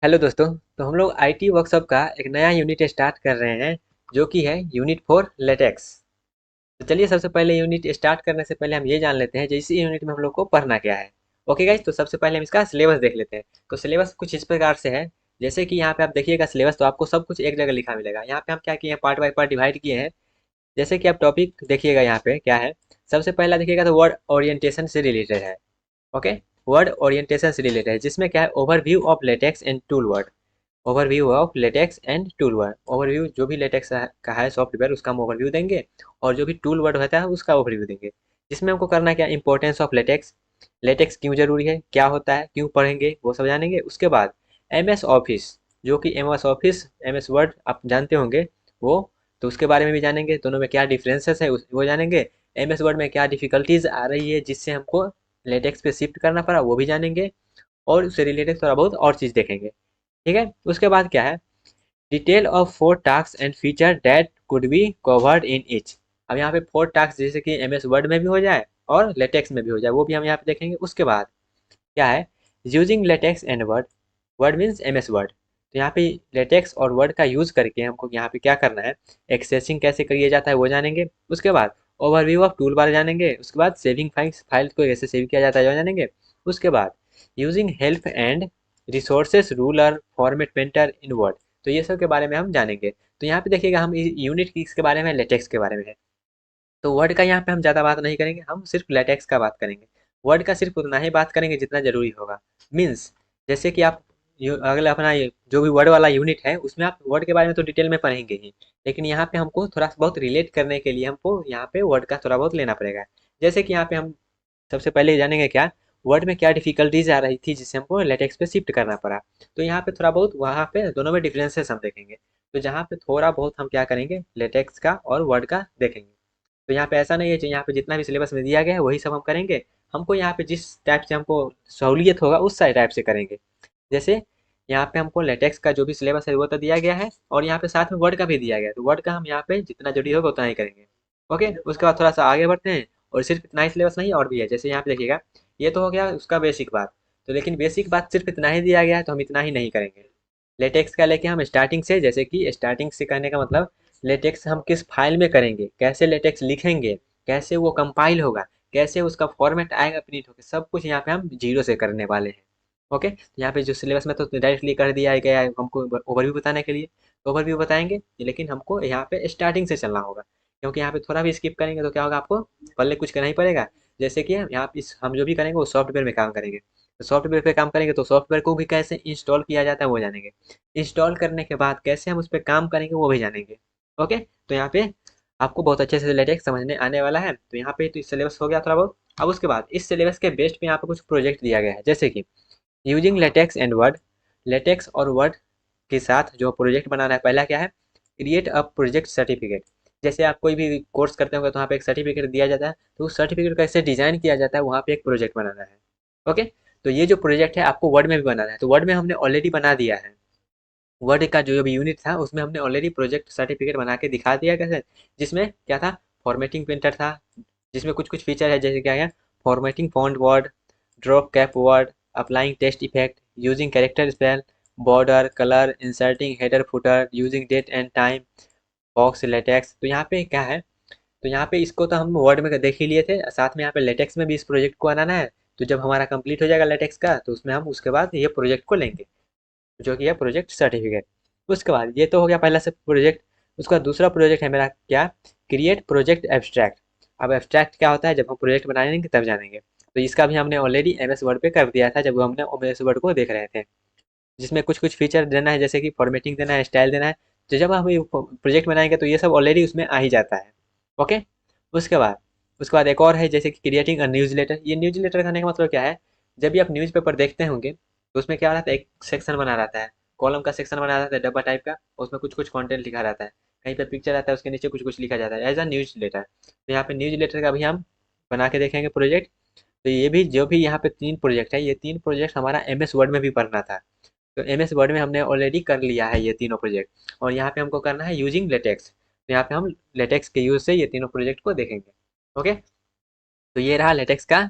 Hello दोस्तों। तो हम लोग आईटी वर्कशॉप का एक नया यूनिट स्टार्ट कर रहे हैं जो कि है यूनिट फॉर लेटेक्स। तो चलिए सबसे पहले यूनिट स्टार्ट करने से पहले हम ये जान लेते हैं जैसे यूनिट में हम लोग को पढ़ना क्या है। ओके गाइज, तो सबसे पहले हम इसका सिलेबस देख लेते हैं। तो सिलेबस कुछ इस प्रकार से है, जैसे कि यहाँ पे आप देखिएगा सिलेबस, तो आपको सब कुछ एक जगह लिखा मिलेगा। यहाँ पे हम क्या किए हैं, पार्ट बाय पार्ट डिवाइड किए हैं। जैसे कि आप टॉपिक देखिएगा यहाँ पे क्या है। सबसे पहला देखिएगा तो वर्ड ओरिएंटेशन से रिलेटेड है। ओके, वर्ड ओरिएंटेशन से रिलेटेड है जिसमें क्या है, overview of latex and tool word. Overview of latex and tool word, overview जो भी लेटेक्स का है सॉफ्टवेयर उसका हम ओवरव्यू देंगे, और जो भी टूल वर्ड होता है उसका ओवरव्यू देंगे। जिसमें हमको करना क्या, इंपॉर्टेंस ऑफ लेटेक्स, लेटेक्स क्यों जरूरी है, क्या होता है, क्यों पढ़ेंगे, वो सब जानेंगे। उसके बाद एम एस ऑफिस, जो कि M S office M S word आप जानते होंगे वो, तो उसके बारे में भी जानेंगे, दोनों में क्या डिफरेंसेस है वो जानेंगे। एम एस वर्ड में क्या डिफिकल्टीज आ रही है जिससे हमको लेटेक्स पे शिफ्ट करना पड़ा वो भी जानेंगे, और उससे रिलेटेड थोड़ा बहुत और चीज़ देखेंगे। ठीक है, उसके बाद क्या है, detail of four task and feature that could be covered in each. अब यहाँ पे फोर टास्क जैसे कि एम एस वर्ड में भी हो जाए और लेटेक्स में भी हो जाए, वो भी हम यहाँ पे देखेंगे। उसके बाद क्या है, using LaTeX and word, word means M S word. तो यहाँ पे लेटेक्स और वर्ड का यूज करके हमको यहाँ पे क्या करना है, एक्सेसिंग कैसे किया जाता है वो जानेंगे। उसके बाद ओवरव्यू ऑफ टूल बार जानेंगे। उसके बाद सेविंग फाइल्स, फाइल को कैसे सेव किया जाता है वो जानेंगे। उसके बाद using help and resources ruler format painter in word, तो ये सब के बारे में हम जानेंगे। तो यहाँ पे देखिएगा हम यूनिट किसके बारे में, लेटेक्स के बारे में है। तो वर्ड का यहाँ पे हम ज़्यादा बात नहीं करेंगे, हम सिर्फ लेटेक्स का बात करेंगे। वर्ड का सिर्फ उतना ही बात करेंगे जितना जरूरी होगा। मीन्स जैसे कि आप अगला अपना जो भी वर्ड वाला यूनिट है उसमें आप वर्ड के बारे में तो डिटेल में पढ़ेंगे ही, लेकिन यहाँ पे हमको थोड़ा बहुत रिलेट करने के लिए हमको यहाँ पे वर्ड का थोड़ा बहुत लेना पड़ेगा। जैसे कि यहाँ पे हम सबसे पहले जानेंगे क्या, वर्ड में क्या डिफिकल्टीज आ रही थी जिससे हमको लेटेक्स पे शिफ्ट करना पड़ा। तो यहाँ पे थोड़ा बहुत वहाँ पे दोनों में डिफरेंसेस हम देखेंगे। तो जहाँ पे थोड़ा बहुत हम क्या करेंगे, लेटेक्स का और वर्ड का देखेंगे। तो यहाँ पे ऐसा नहीं है जो यहाँ पे जितना भी सिलेबस में दिया गया है वही सब हम करेंगे। हमको यहाँ पे जिस टाइप से हमको सहूलियत होगा उस टाइप से करेंगे। जैसे यहाँ पे हमको लेटेक्स का जो भी सिलेबस है वो तो दिया गया है, और यहाँ पे साथ में वर्ड का भी दिया गया है, तो वर्ड का हम यहाँ पे जितना जरूरी होगा उतना ही करेंगे। ओके, उसके बाद थोड़ा सा आगे बढ़ते हैं। और सिर्फ इतना ही सिलेबस नहीं और भी है, जैसे यहाँ पे देखिएगा, ये तो हो गया उसका बेसिक बात। तो लेकिन बेसिक बात सिर्फ इतना ही दिया गया है तो हम इतना ही नहीं करेंगे। लेटेक्स का लेके हम स्टार्टिंग से, जैसे कि स्टार्टिंग से करने का मतलब लेटेक्स हम किस फाइल में करेंगे, कैसे लेटेक्स लिखेंगे, कैसे वो कंपाइल होगा, कैसे उसका फॉर्मेट आएगा प्रिंट होकर, सब कुछ यहाँ पे हम जीरो से करने वाले हैं। ओके, तो यहाँ पे जो सिलेबस में तो डायरेक्टली कर दिया गया है हमको ओवरव्यू बताने के लिए, ओवरव्यू बताएंगे, लेकिन हमको यहाँ पे स्टार्टिंग से चलना होगा। क्योंकि यहाँ पे थोड़ा भी स्किप करेंगे तो क्या होगा, आपको पहले कुछ करना ही पड़ेगा। जैसे कि यहाँ इस हम जो भी करेंगे वो सॉफ्टवेयर में काम करेंगे। तो सॉफ्टवेयर पे काम करेंगे तो सॉफ्टवेयर को भी कैसे इंस्टॉल किया जाता है वो जानेंगे। इंस्टॉल करने के बाद कैसे हम उस पर काम करेंगे वो भी जानेंगे। ओके, तो यहाँ पे आपको बहुत अच्छे से लेटेक्स समझने आने वाला है। तो यहाँ पे तो सिलेबस हो गया थोड़ा बहुत। अब उसके बाद इस सिलेबस के बेस्ट पे यहाँ पे कुछ प्रोजेक्ट दिया गया है, जैसे कि using LaTeX and word, latex और वर्ड के साथ जो प्रोजेक्ट बनाना है। पहला क्या है, क्रिएट अ प्रोजेक्ट सर्टिफिकेट। जैसे आप कोई भी कोर्स करते होंगे तो वहाँ पे एक सर्टिफिकेट दिया जाता है, तो उस सर्टिफिकेट को कैसे डिजाइन किया जाता है वहाँ पे एक प्रोजेक्ट बनाना है। ओके, तो ये जो प्रोजेक्ट है आपको वर्ड में भी बनाना है, तो वर्ड में हमने ऑलरेडी बना दिया है। वर्ड का जो भी यूनिट था उसमें हमने ऑलरेडी प्रोजेक्ट सर्टिफिकेट बना के दिखा दिया कैसे, जिसमें क्या था, फॉर्मेटिंग प्रिंटर था, जिसमें कुछ कुछ फीचर है, जैसे क्या है, formatting font word, drop cap word, applying text effect, using character spell, border colour, inserting header footer, using date and time, box LaTeX. तो यहाँ पे क्या है, तो यहाँ पे इसको तो हम वर्ड में देख ही लिए थे, साथ में यहाँ पे लेटेक्स में भी इस प्रोजेक्ट को बनाना है। तो जब हमारा कंप्लीट हो जाएगा लेटेक्स का तो उसमें हम उसके बाद ये प्रोजेक्ट को लेंगे, जो कि है प्रोजेक्ट सर्टिफिकेट। उसके बाद ये तो हो गया पहला से प्रोजेक्ट। उसका दूसरा प्रोजेक्ट है मेरा क्या, क्रिएट प्रोजेक्ट एब्स्ट्रैक्ट। अब एब्स्ट्रैक्ट क्या होता है जब हम प्रोजेक्ट बनाएंगे तब जानेंगे। तो इसका भी हमने ऑलरेडी एम एस वर्ड पे कर दिया था जब हमने एम एस वर्ड को देख रहे थे, जिसमें कुछ कुछ फीचर देना है, जैसे कि फॉर्मेटिंग देना है, स्टाइल देना है। तो जब हम प्रोजेक्ट बनाएंगे तो ये सब ऑलरेडी उसमें आ ही जाता है। ओके, उसके बाद एक और है, जैसे कि क्रिएटिंग अ न्यूज़ लेटर। ये न्यूज़ लेटर करने का मतलब क्या है, जब भी आप न्यूज़ पेपर देखते होंगे तो उसमें क्या रहता है, एक सेक्शन बना रहता है, कॉलम का सेक्शन बना रहता है डब्बा टाइप का, उसमें कुछ कुछ कंटेंट लिखा रहता है, कहीं पे पिक्चर आता है उसके नीचे कुछ कुछ लिखा जाता है, एज अ न्यूज़ लेटर। तो यहाँ पे न्यूज़ लेटर का भी हम बना के देखेंगे प्रोजेक्ट। तो ये भी जो भी यहाँ पे तीन प्रोजेक्ट है, ये तीन प्रोजेक्ट हमारा एम एस वर्ड में भी पढ़ना था। तो एम एस वर्ड में हमने ऑलरेडी कर लिया है ये तीनों प्रोजेक्ट, और यहाँ पे हमको करना है यूजिंग लेटेक्स। तो यहाँ पे हम लेटेक्स के यूज से ये तीनों प्रोजेक्ट को देखेंगे। ओके, तो ये रहा लेटेक्स का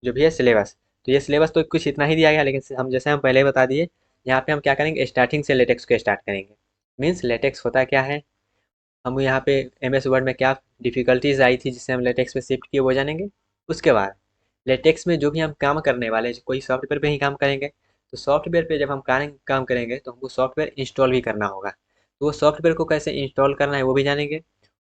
जो भी है सिलेबस। तो ये सिलेबस तो कुछ इतना ही दिया गया, लेकिन हम जैसे हम पहले ही बता दिए, यहाँ पे हम क्या करेंगे, स्टार्टिंग से लेटेक्स को स्टार्ट करेंगे। मीन्स लेटेक्स होता क्या है, हम यहाँ पे MS वर्ड में क्या डिफ़िकल्टीज आई थी जिससे हम लेटेक्स में शिफ्ट किए वो जानेंगे। उसके बाद लेटेक्स में जो भी हम काम करने वाले हैं, कोई सॉफ्टवेयर पे ही काम करेंगे, तो सॉफ्टवेयर पे जब हम काम करेंगे तो हमको सॉफ्टवेयर इंस्टॉल भी करना होगा। तो वो सॉफ्टवेयर को कैसे इंस्टॉल करना है वो भी जानेंगे,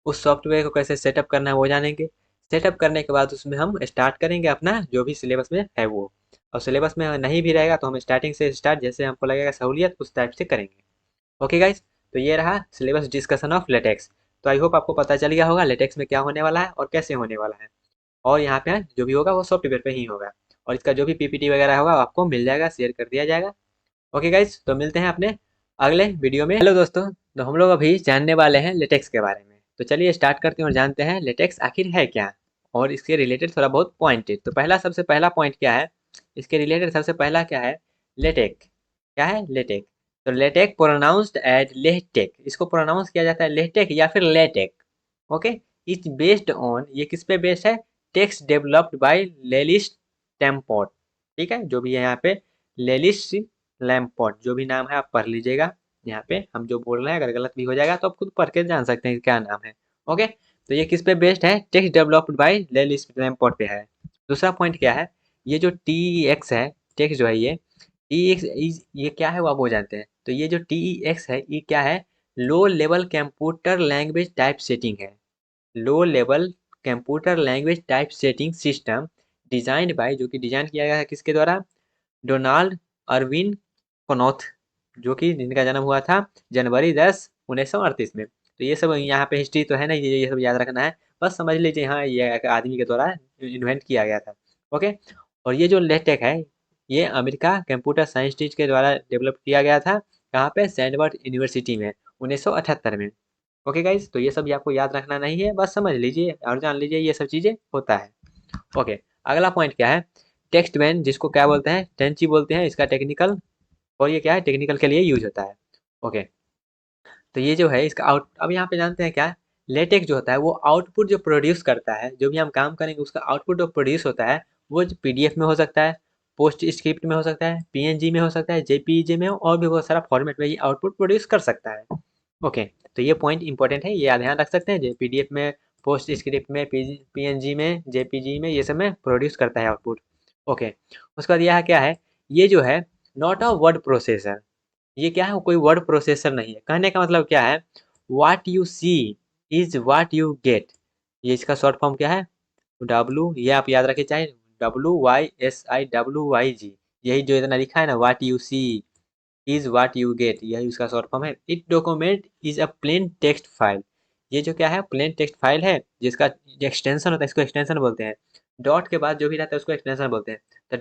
उस सॉफ्टवेयर को कैसे सेटअप करना है वो जानेंगे। सेटअप करने के बाद उसमें हम स्टार्ट करेंगे अपना जो भी सिलेबस में है वो, और सिलेबस में नहीं भी रहेगा तो हम स्टार्टिंग से स्टार्ट जैसे हमको लगेगा सहूलियत उस टाइप से करेंगे। ओके गाइज, तो ये रहा सिलेबस डिस्कशन ऑफ लेटेक्स। तो आई होप आपको पता चल गया होगा लेटेक्स में क्या होने वाला है और कैसे होने वाला है। और यहाँ पे जो भी होगा वो सॉफ्टवेयर पे ही होगा, और इसका जो भी PPT वगैरह होगा आपको मिल जाएगा, शेयर कर दिया जाएगा। ओके गाइज, तो मिलते हैं अपने अगले वीडियो में। हेलो दोस्तों, तो हम लोग अभी जानने वाले हैं लेटेक्स के बारे में। तो चलिए स्टार्ट करते हैं और जानते हैं लेटेक्स आखिर है क्या, और इसके रिलेटेड थोड़ा बहुत पॉइंट है। तो सबसे पहला पॉइंट क्या है, इसके रिलेटेड सबसे पहला क्या है, लेटेक। क्या है लेटेक, तो लेटेक प्रोनाउंस्ड एज लेटेक, इसको प्रोनाउंस किया जाता है लेटेक या फिर LaTeX. Okay, is based on, ये किस पे बेस्ड है, टेक्स्ट डेवलप्ड बाय लेलिस टेम्पोट। ठीक है, जो भी है यहाँ पे लेलिस लैम्पोर्ट, जो भी नाम है आप पढ़ लीजिएगा। यहाँ पे हम जो बोल रहे हैं अगर गलत भी हो जाएगा तो आप खुद पढ़ के जान सकते हैं कि क्या नाम है। ओके, तो ये किस पे बेस्ड है, टेक्स्ट डेवलप्ड बाय लेलिस लैम्पोर्ट पे है। दूसरा पॉइंट क्या है, ये जो TEX है, टेक्स्ट जो है ये TEX, ये क्या है वो आप वो जानते हैं। तो ये जो TEX है ये क्या है, low level computer language type setting है। Low level computer language type setting system designed by, जो कि डिजाइन किया गया है किसके द्वारा, डोनाल्ड अर्विन कनॉथ, जो कि जिनका जन्म हुआ था जनवरी 10 1938 में। तो ये सब यहाँ पे हिस्ट्री तो है ना, ये सब याद रखना है, बस समझ लीजिए हाँ ये एक आदमी के द्वारा इन्वेंट किया गया था। ओके, और ये जो लेटेक है ये अमेरिका कंप्यूटर साइंटिस्ट के द्वारा डेवलप किया गया था, कहाँ पे, सैंडबर्ग यूनिवर्सिटी में 1978 में। ओके गाइज, तो ये सब भी आपको याद रखना नहीं है, बस समझ लीजिए और जान लीजिए ये सब चीज़ें होता है। ओके, अगला पॉइंट क्या है, टेक्स्ट वैन, जिसको क्या बोलते हैं, टेंची बोलते हैं इसका टेक्निकल, और ये क्या है टेक्निकल के लिए यूज होता है। ओके, तो ये जो है इसका आउट, अब यहाँ पे जानते हैं क्या, लेटेक्स जो होता है वो आउटपुट जो प्रोड्यूस करता है, जो भी हम काम करेंगे उसका आउटपुट जो प्रोड्यूस होता है वो PDF में हो सकता है, पोस्ट स्क्रिप्ट में हो सकता है, PNG में हो सकता है, JPEG में और भी बहुत सारा फॉर्मेट में ये आउटपुट प्रोड्यूस कर सकता है। ओके, तो ये पॉइंट इंपॉर्टेंट है, ये ध्यान रख सकते हैं, PDF में, पोस्ट स्क्रिप्ट में, PNG में, JPG में, ये सब में प्रोड्यूस करता है आउटपुट। ओके, उसके बाद यह क्या है, ये जो है नॉट अ वर्ड प्रोसेसर, ये क्या है, कोई वर्ड प्रोसेसर नहीं है। कहने का मतलब क्या है, what you see is what you get, ये इसका शॉर्ट फॉर्म क्या है, W, ये आप याद रखिए, चाहे WYSIWYG, यही जो इतना लिखा है ना, what you see is what you get, यही उसका शॉर्ट फॉर्म है। It document is a plain text file, ये जो क्या है प्लेन टेक्स्ट फाइल है जिसका एक्सटेंशन होता है, इसको एक्सटेंशन बोलते हैं। डॉट के बाद जो भी रहता है उसको एक्सटेंशन बोलते हैं। तो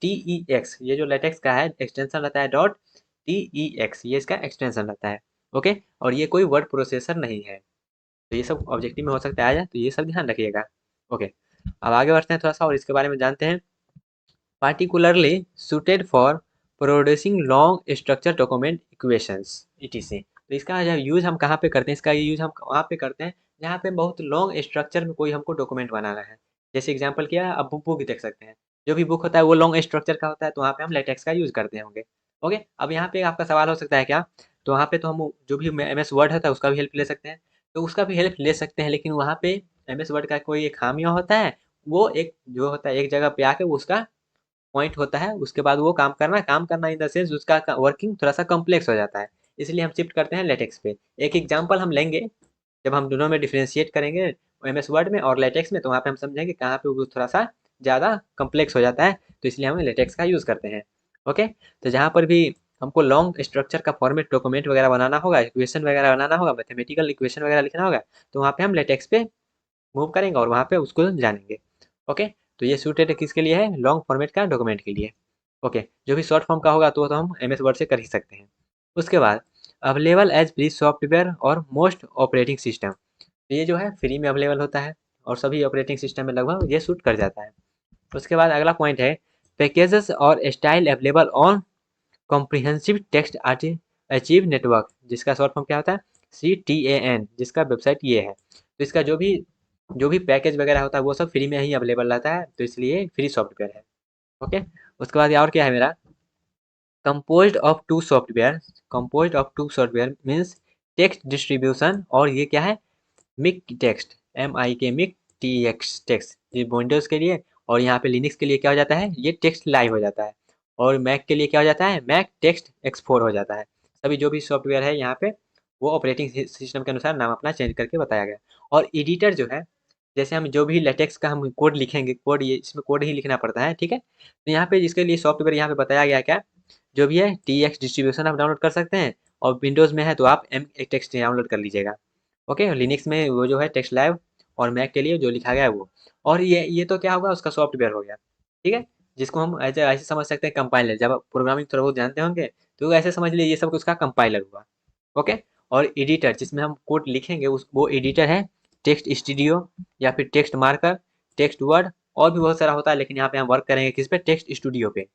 .TEX, ये जो लेटेक्स का है एक्सटेंशन रहता है .TEX, ये इसका एक्सटेंशन रहता है। ओके, और ये कोई वर्ड प्रोसेसर नहीं है। तो ये सब ऑब्जेक्टिव में हो सकता है, तो ये सब ध्यान रखिएगा। ओके, अब आगे बढ़ते हैं थोड़ा सा और इसके बारे में जानते हैं। particularly suited for producing long structure document equations etc। तो इसका जब यूज़ हम कहाँ पे करते हैं, इसका यूज़ हम वहाँ पे करते हैं जहाँ पे बहुत लॉन्ग स्ट्रक्चर में कोई हमको डॉक्यूमेंट बनाना है। जैसे एग्जांपल क्या है, अब बुक देख सकते हैं, जो भी बुक होता है वो लॉन्ग स्ट्रक्चर का होता है, तो वहाँ पे हम लेटेक्स का यूज़ करते होंगे। ओके, अब यहाँ पे आपका सवाल हो सकता है क्या, तो वहाँ पे तो हम जो भी MS वर्ड होता है उसका भी हेल्प ले सकते हैं, तो उसका भी हेल्प ले सकते हैं, लेकिन वहाँ पे MS वर्ड का कोई एक खामियां होता है, वो एक जो होता है एक जगह पे आके वो उसका पॉइंट होता है, उसके बाद वो काम करना इन द सेंस उसका वर्किंग थोड़ा सा कॉम्प्लेक्स हो जाता है, इसलिए हम शिफ्ट करते हैं लेटेक्स पे। एक एग्जांपल हम लेंगे, जब हम दोनों में डिफरेंशिएट करेंगे MS वर्ड में और लेटेक्स में, तो वहाँ पे हम समझेंगे कहाँ पे वो थोड़ा सा ज़्यादा कॉम्प्लेक्स हो जाता है, तो इसलिए हम लेटेक्स का यूज़ करते हैं। ओके, तो जहाँ पर भी हमको लॉन्ग स्ट्रक्चर का फॉर्मेट डॉक्यूमेंट वगैरह बनाना होगा, इक्वेशन वगैरह बनाना होगा, मैथमेटिकल इक्वेशन वगैरह लिखना होगा, तो वहाँ पे हम लेटेक्स पे मूव करेंगे और वहाँ पे उसको जानेंगे। ओके, तो ये सूटेड किसके लिए है, लॉन्ग फॉर्मेट का डॉक्यूमेंट के लिए। ओके, जो भी शॉर्ट फॉर्म का होगा तो हम MS वर्ड से कर ही सकते हैं। उसके बाद अवेलेबल एज फ्री सॉफ्टवेयर और मोस्ट ऑपरेटिंग सिस्टम, तो ये जो है फ्री में अवेलेबल होता है और सभी ऑपरेटिंग सिस्टम में लगभग ये सूट कर जाता है। उसके बाद अगला पॉइंट है पैकेजेस और style available on comprehensive text achieve network, जिसका शॉर्ट फॉर्म क्या होता है, CTAN, जिसका वेबसाइट ये है। तो इसका जो भी पैकेज वगैरह होता है वो सब फ्री में ही अवेलेबल रहता है, तो इसलिए फ्री सॉफ्टवेयर है। ओके, उसके बाद और क्या है मेरा, composed of two software means text distribution, और ये क्या है, MiKTeX, MIK MiK TX TeX, ये विंडोज़ के लिए, और यहाँ पे लिनक्स के लिए क्या हो जाता है, ये टेक्स्ट लाइव हो जाता है, और मैक के लिए क्या हो जाता है, मैक टेक्स्ट एक्सपोर्ट हो जाता है। सभी जो भी सॉफ्टवेयर है यहाँ पे वो ऑपरेटिंग सिस्टम के अनुसार नाम अपना चेंज करके बताया गया। और एडिटर जो है, जैसे हम जो भी लेटेक्स का हम कोड लिखेंगे, कोड ये इसमें कोड ही लिखना पड़ता है, ठीक है। तो यहाँ पे जिसके लिए सॉफ्टवेयर यहाँ पे बताया गया क्या, जो भी है TX डिस्ट्रीब्यूशन आप डाउनलोड कर सकते हैं, और विंडोज़ में है तो आप टेक्स्ट डाउनलोड कर लीजिएगा। ओके, लिनक्स में वो जो है टेक्स्ट लाइव, और मैक के लिए जो लिखा गया है वो। और ये तो क्या होगा, उसका सॉफ्टवेयर हो गया, ठीक है, जिसको हम ऐसे ऐसे समझ सकते हैं कंपाइलर। जब आप प्रोग्रामिंग थोड़ा बहुत जानते होंगे तो ऐसे समझ लीजिए ये सब उसका कंपाइलर हुआ। ओके, और एडिटर जिसमें हम कोड लिखेंगे उस वो एडिटर है टेक्स्ट स्टूडियो, या फिर टेक्स्ट मार्कर, टेक्स्ट वर्ड, और भी बहुत सारा होता है, लेकिन यहाँ पे हम वर्क करेंगे किस पे, टेक्स्ट स्टूडियो पे।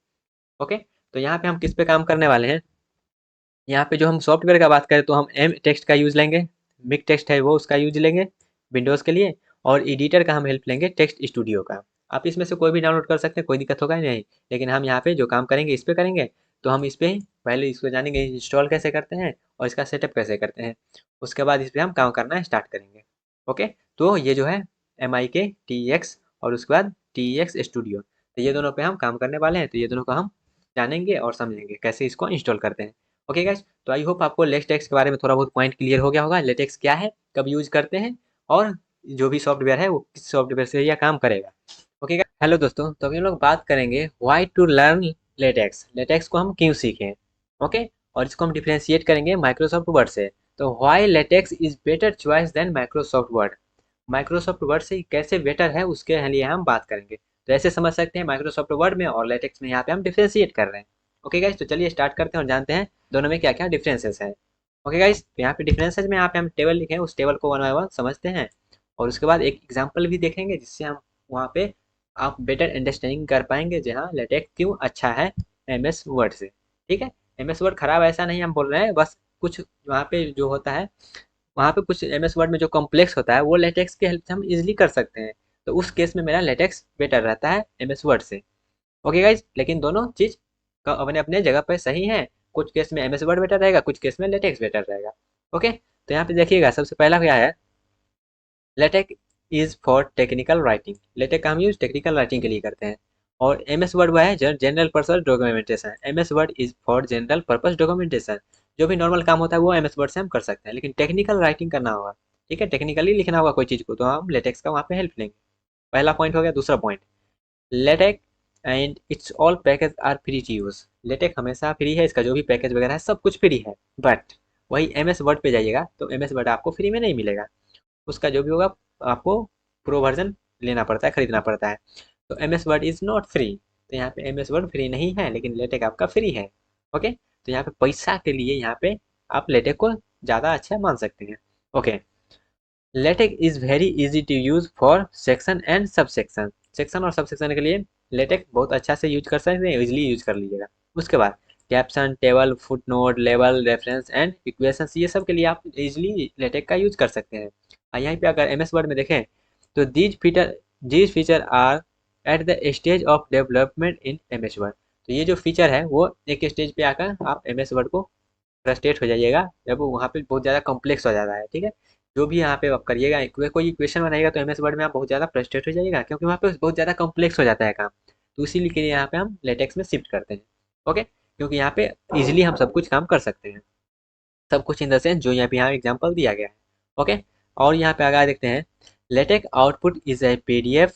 ओके, तो यहाँ पे हम किस पे काम करने वाले हैं, यहाँ पे जो हम सॉफ्टवेयर का बात करें तो हम एम टेक्स्ट का यूज़ लेंगे, मिक टेक्स्ट है वो उसका यूज लेंगे विंडोज़ के लिए, और एडिटर का हम हेल्प लेंगे टेक्स्ट स्टूडियो का। आप इसमें से कोई भी डाउनलोड कर सकते हैं, कोई दिक्कत होगा नहीं, लेकिन हम यहाँ पे जो काम करेंगे इस पे करेंगे। तो हम इस पे पहले इसको जानेंगे इंस्टॉल कैसे करते हैं और इसका सेटअप कैसे करते हैं, उसके बाद इस पे हम काम करना स्टार्ट करेंगे। ओके, तो ये जो है MIK TX, और उसके बाद TX स्टूडियो, तो ये दोनों पे हम काम करने वाले हैं। तो ये दोनों को हम जानेंगे और समझेंगे कैसे इसको इंस्टॉल करते हैं। ओके गाइस, तो आई होप आपको लेटेक्स के बारे में थोड़ा बहुत पॉइंट क्लियर हो गया होगा, लेटेक्स क्या है, कब यूज करते हैं, और जो भी सॉफ्टवेयर है वो किस सॉफ्टवेयर से यह काम करेगा। ओके गाइस, हेलो दोस्तों, तो अभी हम लोग बात करेंगे why to learn LaTeX, LaTeX को हम क्यों सीखें। ओके, और इसको हम डिफ्रेंशिएट करेंगे माइक्रोसॉफ्ट वर्ड से। तो why LaTeX is better choice than Microsoft word, Microsoft word से कैसे बेटर है उसके लिए हम बात करेंगे। तो ऐसे समझ सकते हैं माइक्रोसॉफ्ट वर्ड में और लेटेक्स में यहाँ पे हम डिफ्रेंशिएट कर रहे हैं। ओके गाइस, तो चलिए स्टार्ट करते हैं और जानते हैं दोनों में क्या क्या डिफरेंसेस है। ओके गाइस, तो यहाँ पे डिफरेंसेस में यहाँ पे हम टेबल लिखे हैं, उस टेबल को वन बाय वन समझते हैं, और उसके बाद एक एग्जांपल भी देखेंगे जिससे हम वहाँ पे आप बेटर अंडरस्टैंडिंग कर पाएंगे जहाँ लेटेक्स क्यों अच्छा है MS वर्ड से। ठीक है, MS वर्ड खराब ऐसा नहीं हम बोल रहे हैं, बस कुछ वहाँ पे जो होता है, वहाँ पे कुछ MS वर्ड में जो कॉम्प्लेक्स होता है वो लेटेक्स की हेल्प से हम इजिली कर सकते हैं। तो उस केस में मेरा लेटेक्स बेटर रहता है MS वर्ड से। ओके गाइज, लेकिन दोनों चीज का अपने अपने जगह पे सही है, कुछ केस में MS वर्ड बेटर रहेगा, कुछ केस में लेटेक्स बेटर रहेगा। ओके, तो यहाँ पे देखिएगा सबसे पहला क्या है, LaTeX is for technical writing, LaTeX का हम यूज टेक्निकल राइटिंग के लिए करते हैं। और MS वर्ड वह है general purpose documentation, MS word is for general purpose documentation, जो भी नॉर्मल काम होता है वो MS वर्ड से हम कर सकते हैं, लेकिन टेक्निकल राइटिंग करना होगा, ठीक है, टेक्निकली लिखना होगा कोई चीज को, तो हम लेटेक्स का वहाँ पे हेल्प लेंगे। पहला पॉइंट हो गया। दूसरा point, LaTeX and it's all package are free to use, LaTeX हमेशा फ्री है, इसका जो भी पैकेज वगैरह है सब कुछ फ्री है। बट वही MS वर्ड पे जाइएगा तो MS वर्ड आपको फ्री में नहीं मिलेगा, उसका जो भी होगा आपको प्रो वर्जन लेना पड़ता है, खरीदना पड़ता है। तो MS word is not free, तो यहाँ पे MS वर्ड फ्री नहीं है, लेकिन लेटेक आपका फ्री है। ओके, तो यहाँ पे पैसा के लिए यहाँ पे आप लेटेक को ज़्यादा अच्छा मान सकते हैं। Okay, LaTeX is very easy to use for section and sub section, section और सब सेक्शन के लिए लेटेक बहुत अच्छा से यूज कर सकते हैं, इजिली यूज कर लीजिएगा। उसके बाद caption, table, footnote, label, reference and equations, ये सब के लिए आप इजिली लेटेक का यूज कर सकते हैं। और यहीं पे अगर MS वर्ड में देखें तो these feature are at the stage of development in MS word, तो ये जो फीचर है वो एक स्टेज पे आकर आप MS वर्ड को फ्रस्ट्रेट हो जाइएगा जब वो वहाँ पे बहुत ज़्यादा कॉम्प्लेक्स हो जाता है। ठीक है, जो भी यहाँ पे आप करिएगा, कोई इक्वेशन बनाइएगा तो MS वर्ड में आप बहुत ज़्यादा फ्रस्ट्रेट हो जाइएगा, क्योंकि वहाँ पे बहुत ज़्यादा कॉम्प्लेक्स हो जाता है काम। तो इसीलिए के लिए यहाँ पे हम लेटेक्स में शिफ्ट करते हैं। ओके, क्योंकि यहाँ पे इजिली हम सब कुछ काम कर सकते हैं, सब कुछ इन द सेंस जो यहाँ पे यहाँ एग्जाम्पल दिया गया है। ओके, और यहाँ पे आगे देखते हैं, LaTeX output is a PDF,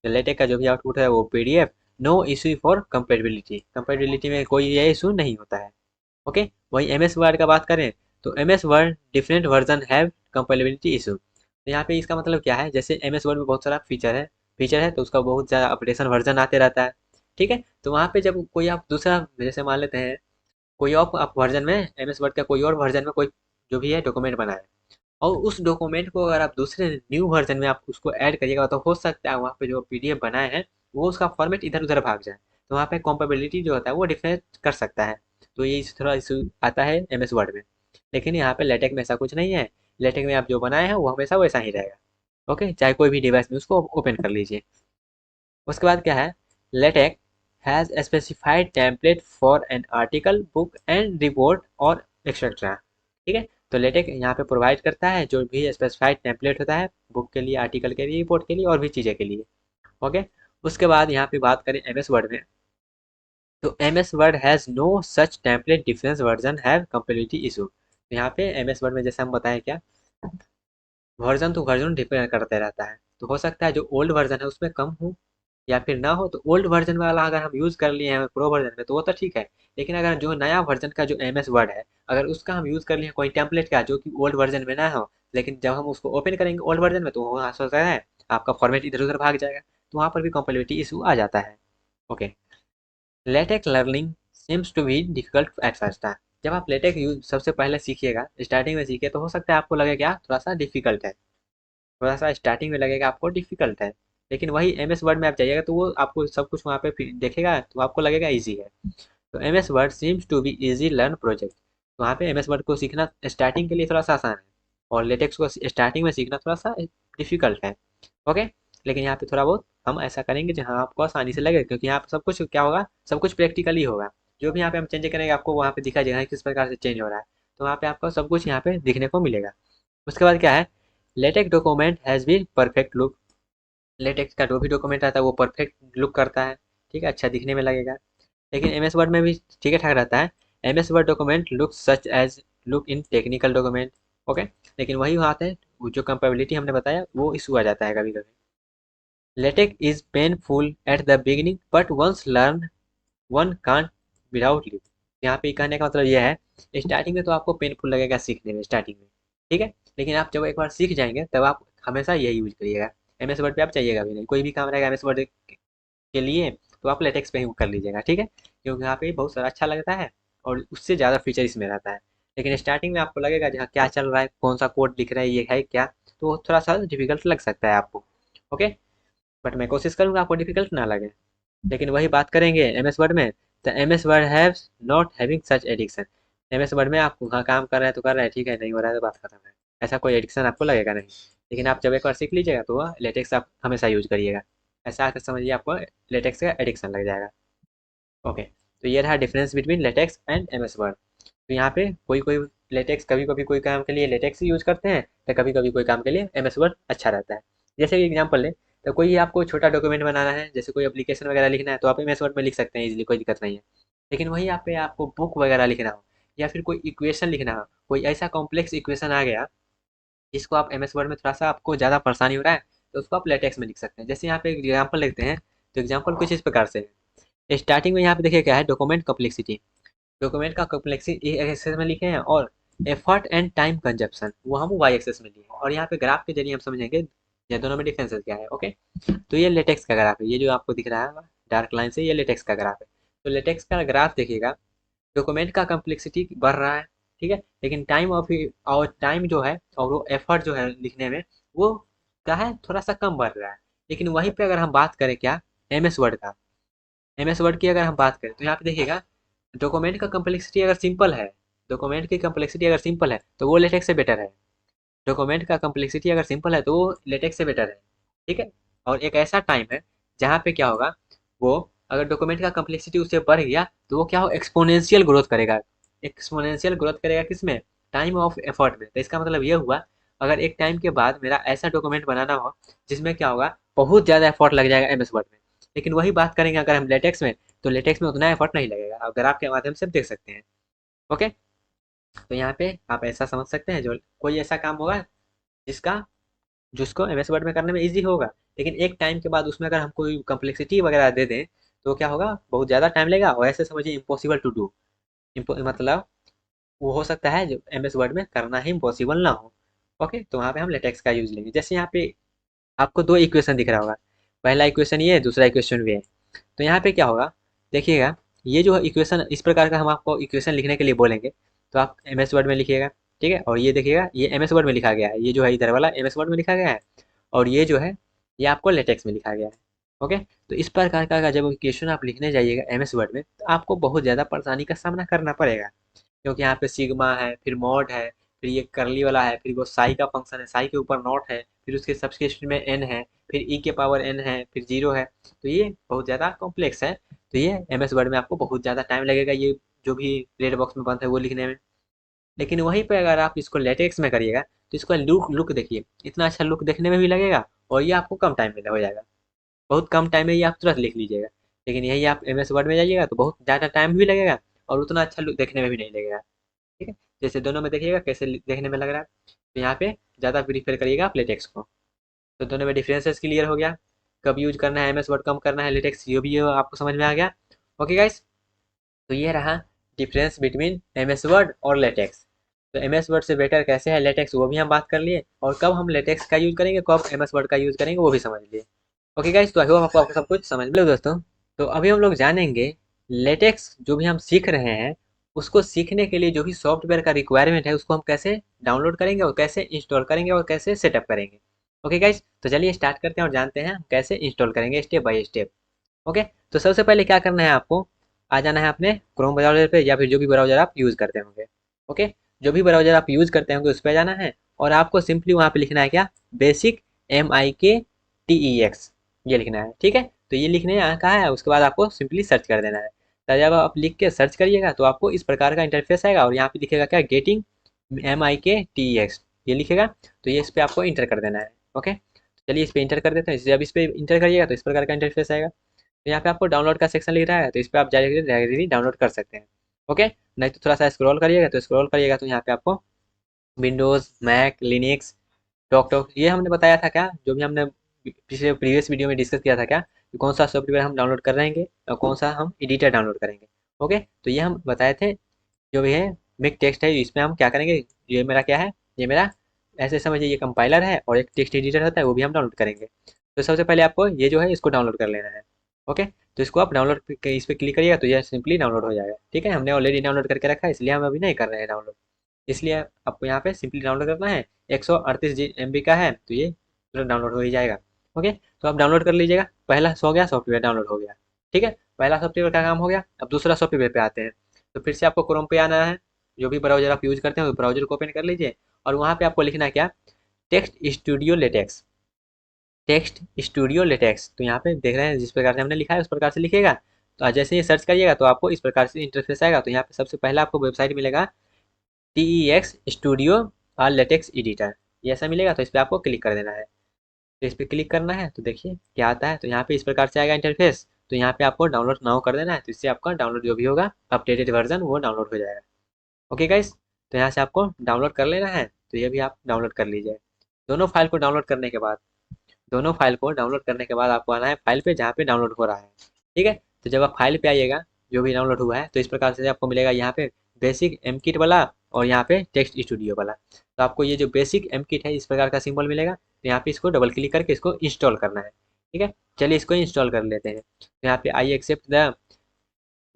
LaTeX का जो भी आउटपुट है वो PDF, no issue for compatibility, compatibility में कोई ये इशू नहीं होता है। ओके, वही MS वर्ड का बात करें तो MS word different version have compatibility issue, तो यहाँ पे इसका मतलब क्या है, जैसे MS वर्ड में बहुत सारा फीचर है तो उसका बहुत ज़्यादा अपडेशन वर्जन आते रहता है। ठीक है, तो वहाँ पे जब कोई आप दूसरा, जैसे मान लेते हैं कोई और आप वर्जन में MS वर्ड का कोई और वर्जन में कोई जो भी है डॉक्यूमेंट बनाए, और उस डॉक्यूमेंट को अगर आप दूसरे न्यू वर्जन में आप उसको ऐड करिएगा तो हो सकता है वहाँ पे जो PDF बनाए हैं वो उसका फॉर्मेट इधर उधर भाग जाए, तो वहाँ पे कंपेबिलिटी जो होता है वो डिफरेंट कर सकता है। तो ये थोड़ा इशू आता है MS वर्ड में, लेकिन यहाँ पे लेटेक में ऐसा कुछ नहीं है, लेटेक में आप जो बनाए हैं वो हमेशा वैसा ही रहेगा। ओके, चाहे कोई भी डिवाइस में उसको ओपन कर लीजिए। उसके बाद क्या है, LaTeX has specified template for an article book and report और एक्सेट्रा। ठीक है, तो लेटेक्स यहाँ पे प्रोवाइड करता है जो भी स्पेसिफाइड टेम्पलेट होता है बुक के लिए, आर्टिकल के लिए, रिपोर्ट के लिए और भी चीज़ें के लिए। ओके, उसके बाद यहाँ पे बात करें एम एस वर्ड में, तो M S word has no such template difference version have compatibility issue. तो यहाँ पे एम एस वर्ड में जैसे हम बताएं क्या, वर्जन तो वर्जन डिपेंड करते रहता है, तो हो सकता है जो ओल्ड वर्जन है उसमें कम हो या फिर ना हो, तो ओल्ड वर्जन वाला अगर हम यूज़ कर लिए हैं प्रो वर्जन में तो वो तो ठीक है। लेकिन अगर जो नया वर्जन का जो एम एस वर्ड है अगर उसका हम यूज़ कर लिए कोई टेम्पलेट का जो कि ओल्ड वर्जन में ना हो, लेकिन जब हम उसको ओपन करेंगे ओल्ड वर्जन में तो वहाँ सोचता है आपका फॉर्मेट इधर उधर भाग जाएगा, तो वहाँ पर भी कंपेटिबिलिटी इशू आ जाता है। Okay, LaTeX learning seems to be difficult at first time. जब आप लेटेक्स यूज सबसे पहले सीखिएगा, स्टार्टिंग में सीखिए तो हो सकता है आपको लगे क्या थोड़ा सा डिफिकल्ट है, थोड़ा सा स्टार्टिंग में लगेगा आपको डिफिकल्ट है, लेकिन वही एम एस वर्ड में आप जाइएगा तो वो आपको सब कुछ वहाँ पे देखेगा तो आपको लगेगा ईजी है। तो M S word seems to be easy learn project, तो वहाँ पे एम एस वर्ड को सीखना स्टार्टिंग के लिए थोड़ा सा आसान है और लेटेक्स को स्टार्टिंग में सीखना थोड़ा सा डिफिकल्ट है। ओके, लेकिन यहाँ पे थोड़ा बहुत हम ऐसा करेंगे जहाँ आपको आसानी से लगे, क्योंकि यहाँ पे सब कुछ क्या होगा, सब कुछ प्रैक्टिकली होगा। जो भी यहाँ पे हम चेंज करेंगे आपको वहाँ पे दिखा जाएगा किस प्रकार से चेंज हो रहा है, तो वहाँ पे आपको सब कुछ यहाँ पे दिखने को मिलेगा। उसके बाद क्या है, LaTeX document has been perfect look, LaTeX का जो भी डॉक्यूमेंट आता है वो परफेक्ट लुक करता है, ठीक है, अच्छा दिखने में लगेगा। लेकिन एम एस वर्ड में भी ठीक ठाक रहता है, M S word document look such as look in technical document. Okay, लेकिन वही बात है वो जो कंपेबिलिटी हमने बताया वो इशू आ जाता है कभी कभी। LaTeX is painful at the beginning but once learn one can't without live. यहाँ पे कहने का मतलब यह है स्टार्टिंग में तो आपको पेनफुल लगेगा सीखने में स्टार्टिंग में, ठीक है, लेकिन आप जब एक बार सीख जाएंगे तब आप हमेशा यही यूज करिएगा। एम एस वर्ड पे आप चाहिएगा भी नहीं, कोई भी काम रहेगा एम एस वर्ड के लिए तो आप लेटेक्स पे ही कर लीजिएगा, ठीक है, क्योंकि यहाँ पे बहुत सारा अच्छा लगता है और उससे ज़्यादा फीचर इसमें रहता है। लेकिन स्टार्टिंग में आपको लगेगा जहाँ क्या चल रहा है, कौन सा कोड दिख रहा है, ये है क्या, तो वो थोड़ा सा डिफिकल्ट लग सकता है आपको। ओके, बट मैं कोशिश करूँगा आपको डिफिकल्ट ना लगे। लेकिन वही बात करेंगे एम एस वर्ड में, तो M S word have not having such addiction. M S word में आप वहाँ काम कर रहे हैं तो कर रहे हैं, ठीक है, नहीं हो रहा है तो बात खत्म है, ऐसा कोई एडिक्शन आपको लगेगा नहीं। लेकिन आप जब एक बार सीख लीजिएगा तो वह लेटेक्स आप हमेशा यूज करिएगा, ऐसा आकर समझिए आपको लेटेक्स का एडिक्शन लग जाएगा। ओके, तो ये रहा difference between LaTeX and M S word. तो यहाँ पे कोई कोई लेटेक्स कभी कभी कोई काम के लिए लेटेक्स यूज करते हैं, तो कभी कभी कोई काम के लिए एम एस वर्ड अच्छा रहता है। जैसे कि एग्जाम्पल लें, तो कोई आपको छोटा डॉक्यूमेंट बनाना है, जैसे कोई एप्लीकेशन वगैरह लिखना है तो आप एम एस वर्ड में लिख सकते हैं इजीली, कोई दिक्कत नहीं है। लेकिन वही आप पे आपको बुक वगैरह लिखना हो या फिर कोई इक्वेशन लिखना हो, कोई ऐसा कॉम्प्लेक्स इक्वेशन आ गया जिसको आप एम एस वर्ड में थोड़ा सा आपको ज़्यादा परेशानी हो रहा है, तो उसको आप लेटेक्स में लिख सकते हैं। जैसे यहाँ पे एग्जाम्पल लिखते हैं, तो एग्जाम्पल कुछ इस प्रकार से है। स्टार्टिंग में यहाँ पे देखिए क्या है, डॉक्यूमेंट कॉम्प्लेक्सिटी, डॉक्यूमेंट का कॉम्प्लेक्सिटी एक्सेस में लिखे हैं और एफर्ट एंड टाइम कंजप्शन वो हम वाई एक्सेस में लिए हैं, और यहाँ पे ग्राफ के जरिए हम समझेंगे ये दोनों में डिफरेंसेस क्या है। ओके, तो ये लेटेक्स का ग्राफ है, ये जो आपको दिख रहा है डार्क लाइन से, ये लेटेक्स का ग्राफ है। तो लेटेक्स का ग्राफ देखिएगा, डॉक्यूमेंट का कम्प्लेक्सिटी बढ़ रहा है, ठीक है, लेकिन टाइम ऑफ और टाइम जो है और वो एफर्ट जो है लिखने में वो क्या है थोड़ा सा कम बढ़ रहा है। लेकिन वहीं पे अगर हम बात करें क्या, एम एस वर्ड का, एम एस वर्ड की अगर हम बात करें तो यहाँ पे देखिएगा डॉक्यूमेंट का कम्प्लेक्सिटी अगर सिंपल है, डॉक्यूमेंट की कम्प्लेक्सिटी अगर सिंपल है तो वो लेटेक्स से बेटर है। डॉक्यूमेंट का कम्प्लेक्सिटी अगर सिंपल है तो वो लेटेक्स से बेटर है, ठीक है। और एक ऐसा टाइम है जहाँ पे क्या होगा, वो अगर डॉक्यूमेंट का कम्प्लेक्सिटी उससे बढ़ गया तो वो क्या हो एक्सपोनेंशियल ग्रोथ करेगा। एक्सपोनेंशियल ग्रोथ करेगा किसमें, टाइम ऑफ एफर्ट में। तो इसका मतलब ये हुआ अगर एक टाइम के बाद मेरा ऐसा डॉक्यूमेंट बनाना हो जिसमें क्या होगा बहुत ज़्यादा एफर्ट लग जाएगा एम एस वर्ड में, लेकिन वही बात करेंगे अगर हम लेटेक्स में, तो लेटेक्स में उतना एफर्ट नहीं लगेगा, अगर आपके माध्यम से देख सकते हैं। ओके, तो यहाँ पे आप ऐसा समझ सकते हैं जो कोई ऐसा काम होगा जिसका जिसको एम एस वर्ड में करने में ईजी होगा, लेकिन एक टाइम के बाद उसमें अगर हम कोई कम्प्लेक्सिटी वगैरह दे दें तो क्या होगा बहुत ज़्यादा टाइम लगेगा और ऐसे समझिए इम्पॉसिबल टू डू, मतलब वो हो सकता है जो एम एस वर्ड में करना ही इम्पॉसिबल ना हो। ओके, तो वहाँ पे हम लेटेक्स का यूज लेंगे। जैसे यहाँ पे आपको दो इक्वेशन दिख रहा होगा, पहला इक्वेशन ये है, दूसरा इक्वेशन भी है। तो यहाँ पे क्या होगा देखिएगा, ये जो इक्वेशन इस प्रकार का हम आपको इक्वेशन लिखने के लिए बोलेंगे तो आप एम एस वर्ड में लिखिएगा, ठीक है, और ये देखिएगा ये एम एस वर्ड में लिखा गया है, ये जो है इधर वाला एम एस वर्ड में लिखा गया है और ये जो है ये आपको लेटेक्स में लिखा गया है। ओके, तो इस प्रकार का जब इक्वेशन आप लिखने जाइएगा एम एस वर्ड में तो आपको बहुत ज़्यादा परेशानी का सामना करना पड़ेगा, क्योंकि यहाँ पे सिग्मा है, फिर मॉड है, फिर ये करली वाला है, फिर वो साई का फंक्शन है, साई के ऊपर नॉट है, फिर उसके सबस्क्रिप्शन में एन है, फिर ई के पावर एन है, फिर जीरो है, तो ये बहुत ज़्यादा कॉम्प्लेक्स है। तो ये MS वर्ड में आपको बहुत ज़्यादा टाइम लगेगा ये जो भी रेड बॉक्स में बंद है वो लिखने में। लेकिन वहीं पे अगर आप इसको लेटेक्स में करिएगा तो इसका लुक लुक देखिए, इतना अच्छा लुक देखने में भी लगेगा और ये आपको कम टाइम में हो जाएगा। बहुत कम टाइम में ये आप तुरंत लिख लीजिएगा। लेकिन यही आप MS वर्ड में जाइएगा तो बहुत ज़्यादा टाइम भी लगेगा और उतना अच्छा लुक देखने में भी नहीं लगेगा। ठीक है, जैसे दोनों में देखिएगा कैसे देखने में लग रहा है। तो यहाँ पे ज़्यादा प्रीफर करिएगा आप लेटेक्स को। तो दोनों में डिफरेंसेस क्लियर हो गया, कब यूज करना है MS वर्ड, कम करना है लेटेक्स, ये भी आपको समझ में आ गया। ओके गाइस, तो ये रहा डिफरेंस बिटवीन MS वर्ड और लेटेक्स। तो MS वर्ड से बेटर कैसे है लेटेक्स वो भी हम बात कर लिए, और कब हम लेटेक्स का यूज करेंगे, कब MS वर्ड का यूज करेंगे वो भी समझ लिए। ओके गाइस, तो आई होप आपको सब कुछ समझ में लो दोस्तों। तो अभी हम लोग जानेंगे लेटेक्स जो भी हम सीख रहे हैं उसको सीखने के लिए जो भी सॉफ्टवेयर का रिक्वायरमेंट है उसको हम कैसे डाउनलोड करेंगे और कैसे इंस्टॉल करेंगे और कैसे सेटअप करेंगे। ओके गाइस, तो चलिए स्टार्ट करते हैं और जानते हैं हम कैसे इंस्टॉल करेंगे स्टेप बाय स्टेप। ओके, तो सबसे पहले क्या करना है आपको, आ जाना है अपने क्रोम ब्राउजर पे या फिर जो भी ब्राउजर आप यूज़ करते होंगे। ओके, जो भी ब्राउजर आप यूज़ करते होंगे उस पर जाना है और आपको सिंपली वहाँ पे लिखना है क्या, बेसिक MIKTEX, ये लिखना है। ठीक है, तो ये लिखने कहा है, उसके बाद आपको सिंपली सर्च कर देना है। तो जब आप लिख के सर्च करिएगा तो आपको इस प्रकार का इंटरफेस आएगा और यहाँ पे दिखेगा क्या, गेटिंग MIKTEX, ये लिखेगा। तो ये इस पर आपको इंटर कर देना है। ओके, चलिए इस पर इंटर कर देते हैं। जब इस पर इंटर करिएगा तो इस प्रकार का इंटरफेस आएगा। तो यहाँ पे आपको डाउनलोड का सेक्शन लिख रहा है तो इस पर आप डायरेक्टली डाउनलोड कर सकते हैं। ओके, नहीं तो थोड़ा सा स्क्रॉल करिएगा, तो स्क्रॉल करिएगा तो यहाँ पे आपको Windows, Mac, Linux, talk talk, ये हमने बताया था क्या, जो भी हमने पिछले प्रीवियस वीडियो में डिस्कस किया था क्या, कि कौन सा सॉफ्टवेयर हम डाउनलोड कर रहेंगे और कौन सा हम एडिटर डाउनलोड करेंगे। ओके, तो ये हम बताए थे। जो भी है मिक टेक्स्ट है, इसमें हम क्या करेंगे, ये मेरा क्या है, ये मेरा ऐसे समझिए ये कंपाइलर है और एक टेक्स्ट एडिटर होता है वो भी हम डाउनलोड करेंगे। तो सबसे पहले आपको ये जो है इसको डाउनलोड कर लेना है। ओके, तो इसको आप डाउनलोड इस पर क्लिक करिएगा तो ये सिंपली डाउनलोड हो जाएगा। ठीक है, हमने ऑलरेडी डाउनलोड करके रखा है इसलिए हम अभी नहीं कर रहे हैं डाउनलोड। इसलिए आपको यहाँ पे सिंपली डाउनलोड करना है। 138 MB का है तो ये तुरंत डाउनलोड हो ही जाएगा। ओके, तो आप डाउनलोड कर लीजिएगा। पहला हो गया, सॉफ्टवेयर डाउनलोड हो गया। ठीक है, पहला सॉफ्टवेयर का काम हो गया। अब दूसरा सॉफ्टवेयर पे आते हैं। तो फिर से आपको क्रोम पे आना है, जो भी ब्राउजर आप यूज करते हैं उस ब्राउजर को ओपन कर लीजिए और वहाँ पे आपको लिखना है क्या, text studio latex. Text studio latex, तो यहाँ पे देख रहे हैं जिस प्रकार से हमने लिखा है उस प्रकार से लिखेगा। तो जैसे ही सर्च करिएगा तो आपको इस प्रकार से इंटरफेस आएगा। तो यहाँ पे सबसे पहला आपको वेबसाइट मिलेगा TEX स्टूडियो और लेटेक्स एडिटर, ये ऐसा मिलेगा। तो इस पर आपको क्लिक कर देना है। तो इस पर क्लिक करना है तो देखिए क्या आता है। तो यहाँ पे इस प्रकार से आएगा इंटरफेस। तो यहाँ पे आपको डाउनलोड नाउ कर देना है, तो इससे आपका डाउनलोड जो भी होगा अपडेटेड वर्जन वो डाउनलोड हो जाएगा। ओके गाइस, तो यहाँ से आपको डाउनलोड कर लेना है। तो ये भी आप डाउनलोड कर लीजिए। दोनों फाइल को डाउनलोड करने के बाद दोनों फाइल को डाउनलोड करने के बाद आपको आना है फाइल पे जहाँ पे डाउनलोड हो रहा है। ठीक है, तो जब आप फाइल पे आइएगा जो भी डाउनलोड हुआ है तो इस प्रकार से आपको मिलेगा यहाँ पे बेसिक एम किट वाला और यहाँ पे टेक्स्ट स्टूडियो वाला। तो आपको ये जो बेसिक एम किट है इस प्रकार का सिंबल मिलेगा। तो यहाँ पे इसको डबल क्लिक करके इसको इंस्टॉल करना है। ठीक है, चलिए इसको इंस्टॉल कर लेते हैं। तो यहाँ पे I accept the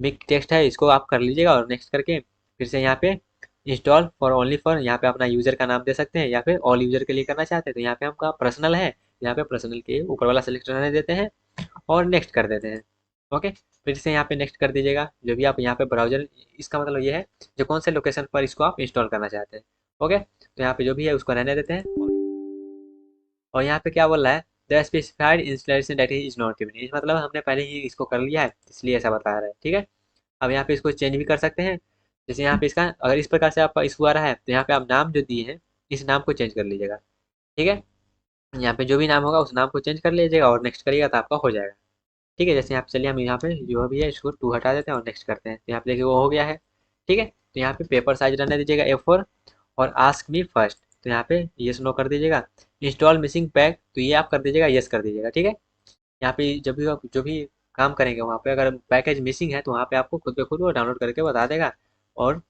MiKTeX है, इसको आप कर लीजिएगा और नेक्स्ट करके फिर से यहाँ पे इंस्टॉल फॉर ओनली फॉर, यहाँ पे अपना यूजर का नाम दे सकते हैं या फिर ऑल यूजर के लिए करना चाहते हैं तो यहाँ पे हमका पर्सनल है, यहाँ पे पर्सनल के ऊपर वाला सिलेक्ट रहने देते हैं और नेक्स्ट कर देते हैं। ओके, फिर से यहाँ पे नेक्स्ट कर दीजिएगा जो भी आप यहाँ पे ब्राउजर, इसका मतलब ये है जो कौन से लोकेशन पर इसको आप इंस्टॉल करना चाहते हैं। ओके, तो यहाँ पे जो भी है उसको रहने देते हैं। और यहाँ पे क्या बोल रहा है, the specified installation date is not given, इस मतलब हमने पहले ही इसको कर लिया है इसलिए ऐसा बता रहा है। ठीक है, अब यहाँ पे इसको चेंज भी कर सकते हैं। जैसे यहाँ पे इसका अगर इस प्रकार से आपका इशू आ रहा है तो यहाँ पे आप नाम जो दिए हैं इस नाम को चेंज कर लीजिएगा। ठीक है, यहाँ पे जो भी नाम होगा उस नाम को चेंज कर लीजिएगा और नेक्स्ट करिएगा तो आपका हो जाएगा। ठीक है, जैसे यहाँ पे चलिए हम यहाँ पे जो भी है इसको 2 हटा देते हैं और नेक्स्ट करते हैं। तो यहाँ पे देखिए वो हो गया है। ठीक है, तो यहाँ पे पेपर साइज रहने दीजिएगा A4 और आस्क मी फर्स्ट, तो यहाँ पे येस नो कर दीजिएगा। इंस्टॉल मिसिंग पैक, तो ये आप कर दीजिएगा, येस कर दीजिएगा। ठीक है, यहाँ पे जब भी आप जो भी काम करेंगे वहाँ पे अगर पैकेज मिसिंग है तो वहाँ पे आपको खुद पे खुद वो डाउनलोड करके बता देगा और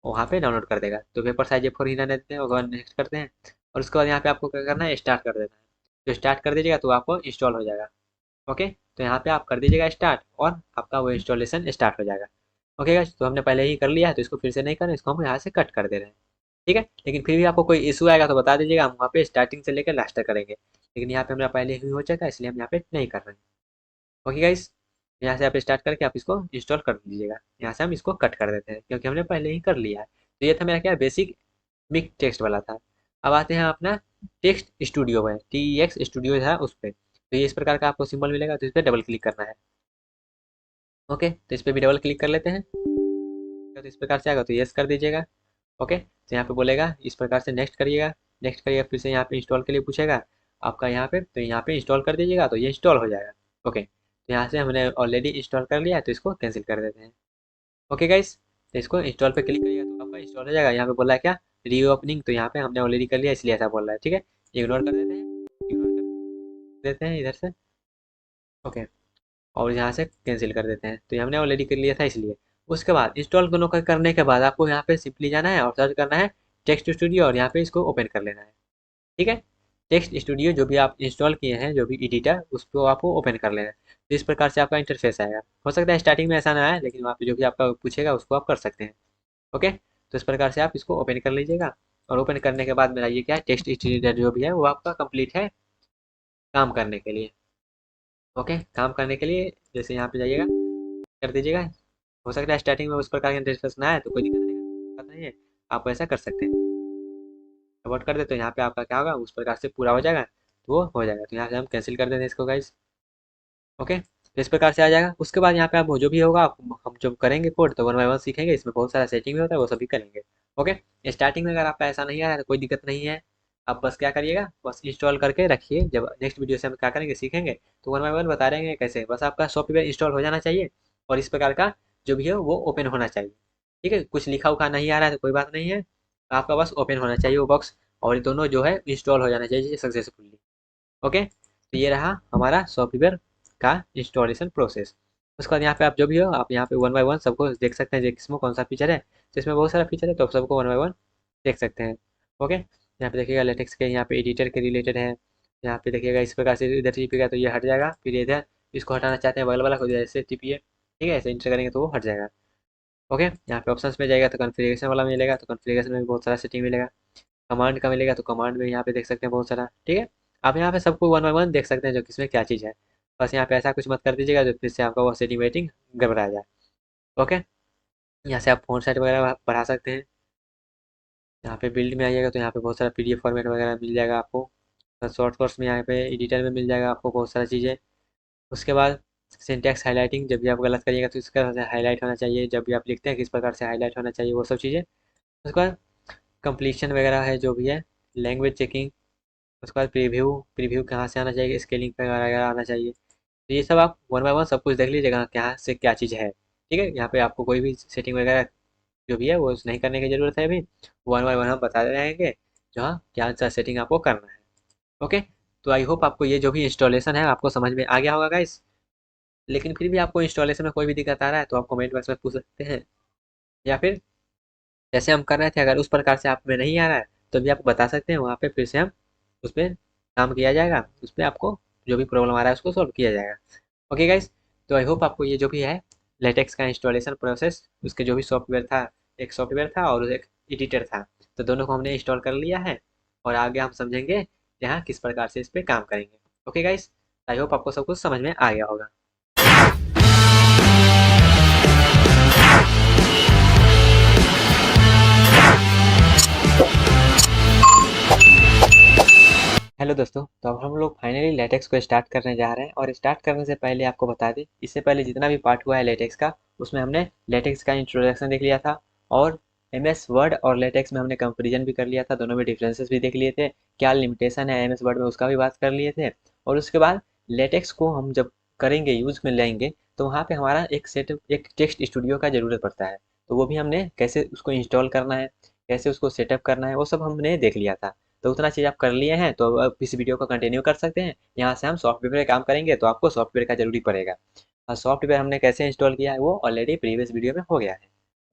वहाँ पे डाउनलोड कर देगा। तो पेपर साइज A4 ही रहने देते हैं और नेक्स्ट करते हैं। और उसके बाद यहाँ पे आपको क्या करना है, स्टार्ट कर देना है। तो स्टार्ट कर दीजिएगा तो आपको इंस्टॉल हो जाएगा। ओके, तो यहाँ पे आप कर दीजिएगा स्टार्ट और आपका वो इंस्टॉलेशन स्टार्ट हो जाएगा। ओके गाइस, तो हमने पहले ही कर लिया है तो इसको फिर से नहीं करें, इसको हम यहाँ से कट कर दे रहे हैं। ठीक है, लेकिन फिर भी आपको कोई इशू आएगा तो बता दीजिएगा, हम वहाँ पे स्टार्टिंग से लेकर लास्ट तक करेंगे। लेकिन यहाँ पे हमारा पहले ही हो चुका है इसलिए हम यहाँ पे नहीं कर रहे हैं। ओके गाइस, यहाँ से आप स्टार्ट करके आप इसको इंस्टॉल कर लीजिएगा। यहाँ से हम इसको कट कर देते हैं क्योंकि हमने पहले ही कर लिया है। तो ये था मेरा क्या, बेसिक मिक टेक्स्ट वाला था। अब आते हैं अपना टेक्स्ट स्टूडियो है, TEX स्टूडियो है उस पर। तो ये इस प्रकार का आपको सिंबल मिलेगा तो इस पर डबल क्लिक करना है। ओके, तो इस पर भी डबल क्लिक कर लेते हैं। तो इस प्रकार से आएगा तो यस कर दीजिएगा। ओके, तो यहाँ पे बोलेगा इस प्रकार से नेक्स्ट करिएगा। नेक्स्ट करिएगा, फिर से यहाँ पे इंस्टॉल के लिए पूछेगा आपका यहाँ पे, तो यहाँ पे इंस्टॉल कर दीजिएगा तो ये इंस्टॉल हो जाएगा। ओके, तो यहाँ से हमने ऑलरेडी इंस्टॉल कर लिया है तो इसको कैंसिल कर देते हैं। ओके गाइस, तो इसको इंस्टॉल पे क्लिक करिएगा तो आपका इंस्टॉल हो जाएगा। यहाँ पे बोल रहा है क्या, रीओपनिंग, तो यहाँ पे हमने ऑलरेडी कर लिया इसलिए ऐसा बोल रहा है। ठीक है, इग्नोर कर देते हैं, इग्नोर कर देते हैं इधर से। ओके, और यहाँ से कैंसिल कर देते हैं, तो ये हमने ऑलरेडी कर लिया था इसलिए। उसके बाद इंस्टॉल दोनों का करने के बाद आपको यहाँ पे सिंपली जाना है और सर्च करना है टेक्स्ट स्टूडियो और यहाँ पे इसको ओपन कर लेना है। ठीक है, टेक्स्ट स्टूडियो जो भी आप इंस्टॉल किए हैं, जो भी एडिटर, उसको आपको ओपन कर लेना है। तो इस प्रकार से आपका इंटरफेस आएगा। हो सकता है स्टार्टिंग में ऐसा ना आए, लेकिन वहाँ पे जो भी आपका पूछेगा उसको आप कर सकते हैं। ओके, तो इस प्रकार से आप इसको ओपन कर लीजिएगा। और ओपन करने के बाद मेरा ये क्या है, टेक्स्ट स्टूडियो जो भी है वो आपका कंप्लीट है काम करने के लिए। ओके, काम करने के लिए जैसे यहाँ पे जाइएगा कर दीजिएगा। हो सकता है स्टार्टिंग में उस प्रकार का इंटरफेस ना आए तो कोई दिक्कत नहीं है, आप ऐसा कर सकते हैं। अबॉर्ट कर दे तो यहाँ पे आपका क्या होगा, उस प्रकार से पूरा हो जाएगा, तो वो हो जाएगा। तो यहाँ से हम कैंसिल कर देते हैं इसको गाइस। ओके, तो इस प्रकार से आ जाएगा। उसके बाद यहाँ पे आप जो भी होगा हम जब करेंगे कोड तो वन बाय वन सीखेंगे। इसमें बहुत सारा सेटिंग भी होता है, वो सभी करेंगे। ओके, स्टार्टिंग में अगर आपका ऐसा नहीं आ रहा है तो कोई दिक्कत नहीं है। आप बस क्या करिएगा, बस इंस्टॉल करके रखिए। जब नेक्स्ट वीडियो से हम क्या करेंगे सीखेंगे तो वन बाय वन बता देंगे कैसे। बस आपका सॉफ्टवेयर इंस्टॉल हो जाना चाहिए और इस प्रकार का जो भी है वो ओपन होना चाहिए। ठीक है, कुछ लिखा उखा नहीं आ रहा है तो कोई बात नहीं है, आपका बस ओपन होना चाहिए वो बॉक्स, और ये दोनों जो है इंस्टॉल हो जाना चाहिए सक्सेसफुली। ओके, तो ये रहा हमारा सॉफ्टवेयर का इंस्टॉलेशन प्रोसेस। उसके बाद यहाँ पे आप जो भी हो आप यहाँ पे वन बाय वन सबको देख सकते हैं, किसमें कौन सा फीचर है। तो इसमें बहुत सारा फीचर है तो आप सबको वन बाय वन देख सकते हैं। ओके, यहाँ पे देखिएगा लेटेक्स के यहाँ पे एडिटर के रिलेटेड है। यहाँ पे देखिएगा इस प्रकार से इधर टिपिएगा तो ये हट जाएगा, फिर इधर इसको हटाना चाहते हैं बगल वाला को ऐसे टिपिए। ठीक है, ऐसे इंटर करेंगे तो वो हट जाएगा। ओके, यहाँ पे ऑप्शंस में जाएगा तो कॉन्फ़िगरेशन वाला मिलेगा, तो कॉन्फ़िगरेशन में भी बहुत सारा सेटिंग मिलेगा। कमांड का मिलेगा तो कमांड में यहाँ पे देख सकते हैं बहुत सारा। ठीक है, आप यहाँ पे सबको वन बाय वन देख सकते हैं जो किसमें क्या चीज़ है। बस यहाँ पे ऐसा कुछ मत कर दीजिएगा जो फिर से आपका वो सेटिंग वेटिंग गड़बड़ा जाए। ओके, यहाँ से आप फ़ॉन्ट साइज वगैरह बढ़ा सकते हैं। यहाँ पे बिल्ड में आइएगा तो यहाँ पे बहुत सारा पीडीएफ फॉर्मेट वगैरह मिल जाएगा आपको। शॉर्ट कोर्स में यहाँ पे एडिटर में मिल जाएगा आपको बहुत सारी चीज़ें। उसके बाद सिंटैक्स हाइलाइटिंग, जब भी आप गलत करिएगा तो इसका हाईलाइट होना चाहिए, जब भी आप लिखते हैं किस प्रकार से हाईलाइट होना चाहिए वो सब चीज़ें। उसके बाद कंप्लीशन वगैरह है जो भी है, लैंग्वेज चेकिंग। उसके बाद प्रीव्यू, प्रीव्यू कहाँ से आना चाहिए, स्केलिंग वगैरह आना चाहिए। तो ये सब आप वन बाय वन सब कुछ देख लीजिएगा कहाँ से क्या चीज़ है। ठीक है, यहाँ पे आपको कोई भी सेटिंग वगैरह जो भी है वो नहीं करने की ज़रूरत है अभी। वन बाय वन हम बता रहेंगे जहाँ क्या सा सेटिंग आपको करना है। ओके, तो आई होप आपको ये जो भी इंस्टॉलेशन है आपको समझ में आ गया होगा गाइस। लेकिन फिर भी आपको इंस्टॉलेशन में कोई भी दिक्कत आ रहा है तो आप कमेंट बॉक्स में पूछ सकते हैं, या फिर जैसे हम कर रहे थे अगर उस प्रकार से आप में नहीं आ रहा है तो भी आप बता सकते हैं, वहाँ पे फिर से हम उस पर काम किया जाएगा। उस पर आपको जो भी प्रॉब्लम आ रहा है उसको सॉल्व किया जाएगा। ओके गाइस, तो आई होप आपको ये जो भी है लेटेक्स का इंस्टॉलेशन प्रोसेस, उसके जो भी सॉफ्टवेयर था, एक सॉफ्टवेयर था और एक एडिटर था, तो दोनों को हमने इंस्टॉल कर लिया है। और आगे हम समझेंगे यहाँ किस प्रकार से इस पर काम करेंगे। ओके गाइस, आई होप आपको सब कुछ समझ में आ गया होगा। हेलो दोस्तों, तो अब हम लोग फाइनली लेटेक्स को स्टार्ट करने जा रहे हैं। और स्टार्ट करने से पहले आपको बता दें, इससे पहले जितना भी पार्ट हुआ है लेटेक्स का, उसमें हमने लेटेक्स का इंट्रोडक्शन देख लिया था, और एमएस वर्ड और लेटेक्स में हमने कंपेरिजन भी कर लिया था, दोनों में डिफरेंसेस भी देख लिए थे, क्या लिमिटेशन है एमएस वर्ड में उसका भी बात कर लिए थे। और उसके बाद लेटेक्स को हम जब करेंगे, यूज़ में लेंगे, तो वहाँ पर हमारा एक टेक्स्ट स्टूडियो का ज़रूरत पड़ता है। तो वो भी हमने कैसे उसको इंस्टॉल करना है, कैसे उसको सेटअप करना है, वो सब हमने देख लिया था। तो उतना चीज़ आप कर लिए हैं तो अब इस वीडियो को कंटिन्यू कर सकते हैं। यहाँ से हम सॉफ्टवेयर पे काम करेंगे तो आपको सॉफ्टवेयर का जरूरी पड़ेगा। और सॉफ्टवेयर हमने कैसे इंस्टॉल किया है वो ऑलरेडी प्रीवियस वीडियो में हो गया है।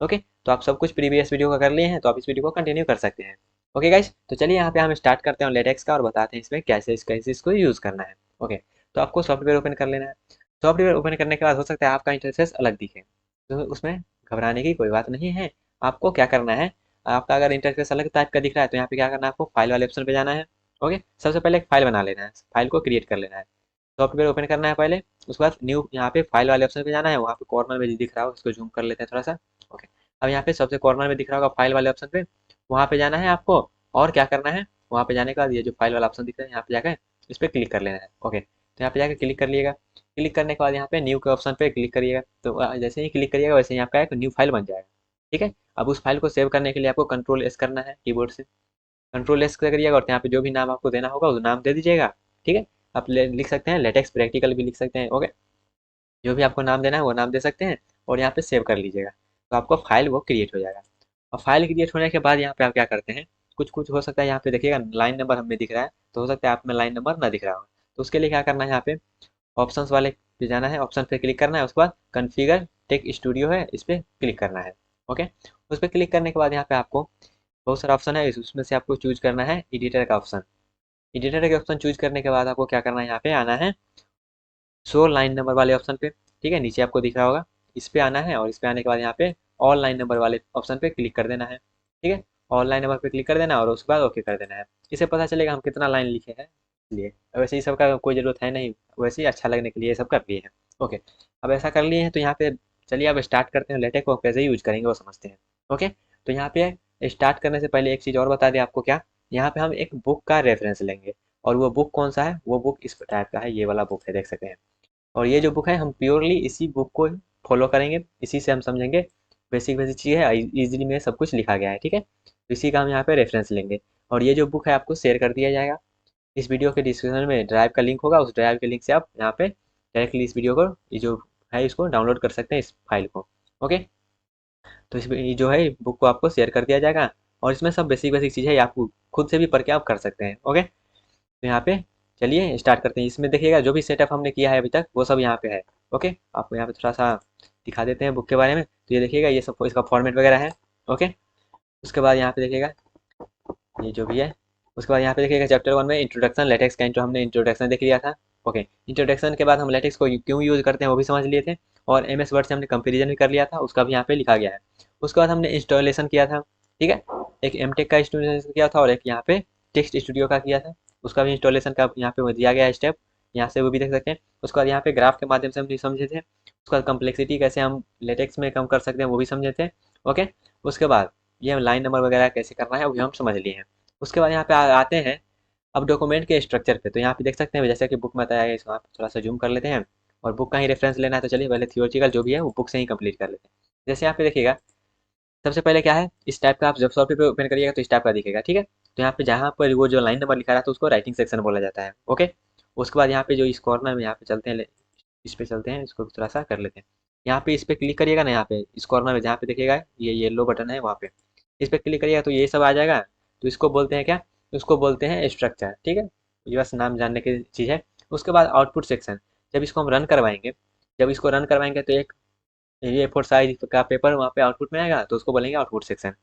ओके, तो आप सब कुछ प्रीवियस वीडियो का कर लिए हैं तो आप इस वीडियो को कंटिन्यू कर सकते हैं। ओके गाइस, तो चलिए यहाँ पे हम स्टार्ट करते हैं लेटेक्स का और बताते हैं इसमें कैसे इसको यूज़ करना है। ओके, तो आपको सॉफ्टवेयर ओपन कर लेना है। सॉफ्टवेयर ओपन करने के बाद हो सकता है आपका इंटरफेस अलग दिखे, तो उसमें घबराने की कोई बात नहीं है। आपको क्या करना है, आपका अगर इंटरफेस अलग टाइप का दिख रहा है तो यहाँ पे क्या करना है, आपको फाइल वाले ऑप्शन पे जाना है। ओके, सबसे पहले एक फाइल बना लेना है, फाइल को क्रिएट कर लेना है, सॉफ्टवेयर ओपन करना है पहले। उसके बाद न्यू, यहाँ पे फाइल वाले ऑप्शन पे जाना है, वहाँ पे कॉर्नर में दिख रहा हो, इसको जूम कर लेते हैं थोड़ा सा। ओके, अब यहाँ पे सबसे कॉर्नर में दिख रहा होगा फाइल वाले ऑप्शन पे, वहाँ पे जाना है आपको। और क्या करना है, वहाँ पे जाने के बाद ये जो फाइल वाला ऑप्शन दिख रहा है यहाँ पे जाकर इस पर क्लिक कर लेना है। ओके, तो यहाँ पे जाकर क्लिक कर लीजिएगा। क्लिक करने के बाद यहाँ पे न्यू के ऑप्शन पे क्लिक करिएगा, तो जैसे ही क्लिक करिएगा वैसे ही आपका एक न्यू फाइल बन जाएगा। ठीक है, अब उस फाइल को सेव करने के लिए आपको कंट्रोल एस करना है कीबोर्ड से। कंट्रोल एस करिएगा और यहाँ पे जो भी नाम आपको देना होगा उस नाम दे दीजिएगा। ठीक है, आप लिख सकते हैं लेटेक्स प्रैक्टिकल भी लिख सकते हैं। ओके, जो भी आपको नाम देना है वो नाम दे सकते हैं और यहाँ पे सेव कर लीजिएगा, तो आपको फाइल वो क्रिएट हो जाएगा। और फाइल क्रिएट होने के बाद यहाँ पे आप क्या करते हैं, कुछ कुछ हो सकता है यहाँ पे देखिएगा लाइन नंबर हमें दिख रहा है, तो हो सकता है आप में लाइन नंबर ना दिख रहा हो। तो उसके लिए क्या करना है, यहाँ पे ऑप्शंस वाले पे जाना है, ऑप्शन पे क्लिक करना है, उसके बाद कॉन्फ़िगर टेक स्टूडियो है इस पर क्लिक करना है। ओके, उस पर क्लिक करने के बाद यहाँ पे आपको बहुत सारा ऑप्शन है, उसमें से आपको चूज करना है एडिटर का ऑप्शन। एडिटर के ऑप्शन चूज करने के बाद आपको क्या करना है, यहाँ पे आना है शो लाइन नंबर वाले ऑप्शन पे। ठीक है, नीचे आपको दिख रहा होगा, इस पे आना है और इस पे आने के बाद यहाँ पे ऑल लाइन नंबर वाले ऑप्शन पे क्लिक कर देना है। ठीक है, ऑल लाइन नंबर पे क्लिक कर देना है और उसके बाद ओके कर देना है। इससे पता चलेगा हम कितना लाइन लिखे हैं, इसलिए वैसे ही सबका कोई ज़रूरत है नहीं, वैसे ही अच्छा लगने के लिए सब कर लिए हैं। ओके, अब ऐसा कर लिए हैं तो यहाँ पे चलिए अब स्टार्ट करते हैं, लेटेक्स को कैसे यूज करेंगे वो समझते हैं। ओके, तो यहाँ पे स्टार्ट करने से पहले एक चीज़ और बता दें आपको, क्या यहाँ पे हम एक बुक का रेफरेंस लेंगे, और वो बुक कौन सा है, वो बुक इस टाइप का है, ये वाला बुक है देख सकते हैं। और ये जो बुक है हम प्योरली इसी बुक को फॉलो करेंगे, इसी से हम समझेंगे, बेसिक बेसिक चीज़ है, इजीली में सब कुछ लिखा गया है। ठीक है, तो इसी का हम यहाँ पे रेफरेंस लेंगे और ये जो बुक है आपको शेयर कर दिया जाएगा। इस वीडियो के डिस्क्रिप्शन में ड्राइव का लिंक होगा, उस ड्राइव के लिंक से आप यहाँ पे डायरेक्टली इस वीडियो को, ये जो है इसको डाउनलोड कर सकते हैं इस फाइल को। ओके, तो इस ये जो है बुक को आपको शेयर कर दिया जाएगा और इसमें सब बेसिक बेसिक चीज़ है, आपको खुद से भी पढ़ के आप कर सकते हैं। ओके, तो यहाँ पे चलिए स्टार्ट करते हैं। इसमें देखिएगा जो भी सेटअप हमने किया है अभी तक वो सब यहाँ पे है। ओके, आपको यहाँ पे थोड़ा सा दिखा देते हैं बुक के बारे में, तो ये देखिएगा ये सब इसका फॉर्मेट वगैरह है। ओके, उसके बाद यहाँ पे देखिएगा ये जो भी है, उसके बाद यहाँ पे देखिएगा चैप्टर 1 में इंट्रोडक्शन लेटेक्स का इंट्रो हमने इंट्रोडक्शन देख लिया था। ओके, इंट्रोडक्शन के बाद हम लेटेक्स को क्यों यूज़ करते हैं वो भी समझ लिए थे, और एम एस वर्ड से हमने कंपेरिजन भी कर लिया था, उसका भी यहाँ पे लिखा गया है। उसके बाद हमने इंस्टॉलेशन किया था। ठीक है, एक एम टेक का इंस्टॉलेशन किया था और एक यहाँ पे टेक्स्ट स्टूडियो का किया था, उसका भी इंस्टॉलेशन का यहाँ पे दिया गया है स्टेप, यहाँ से वो भी देख सकते हैं। उसके बाद यहाँ पे ग्राफ के माध्यम से हम भी समझे थे, उसके बाद कम्प्लेक्सिटी कैसे हम लेटेक्स में कम कर सकते हैं वो भी समझे थे। ओके, उसके बाद ये लाइन नंबर वगैरह कैसे करना है वो भी हम समझ लिए हैं। उसके बाद यहाँ पे आते हैं अब डॉक्यूमेंट के स्ट्रक्चर पे, तो यहाँ पे देख सकते हैं जैसे कि बुक में बताया गया, इसको आप थोड़ा सा जूम कर लेते हैं और बुक का ही रेफरेंस लेना है, तो चलिए पहले थियोरटिकल जो भी है वो बुक से ही कंप्लीट कर लेते हैं। जैसे यहाँ पे देखिएगा सबसे पहले क्या है, इस टाइप का आप जब सॉफ्टवेयर पे ओपन करिएगा तो इस टाइप का दिखेगा। ठीक है, तो यहाँ पे जहाँ पर वो जो लाइन नंबर लिखा रहा था उसको राइटिंग सेक्शन बोला जाता है। ओके, उसके बाद यहाँ पे जो इस कॉर्नर में यहाँ पे चलते हैं, इस पे चलते हैं, इसको थोड़ा सा कर लेते हैं। यहाँ पे इस पे क्लिक करिएगा ना, यहाँ पे इस कॉर्नर में जहाँ पे देखिएगा ये येलो बटन है वहाँ पे इस पे क्लिक करिएगा तो ये सब आ जाएगा। तो इसको बोलते हैं क्या, इसको बोलते हैं स्ट्रक्चर। ठीक है, ये बस नाम जानने की चीज़ है। उसके बाद आउटपुट सेक्शन, जब इसको हम रन करवाएंगे, जब इसको रन करवाएंगे तो एक ये फोर साइज का पेपर वहाँ पे आउटपुट में आएगा, तो उसको बोलेंगे आउटपुट सेक्शन।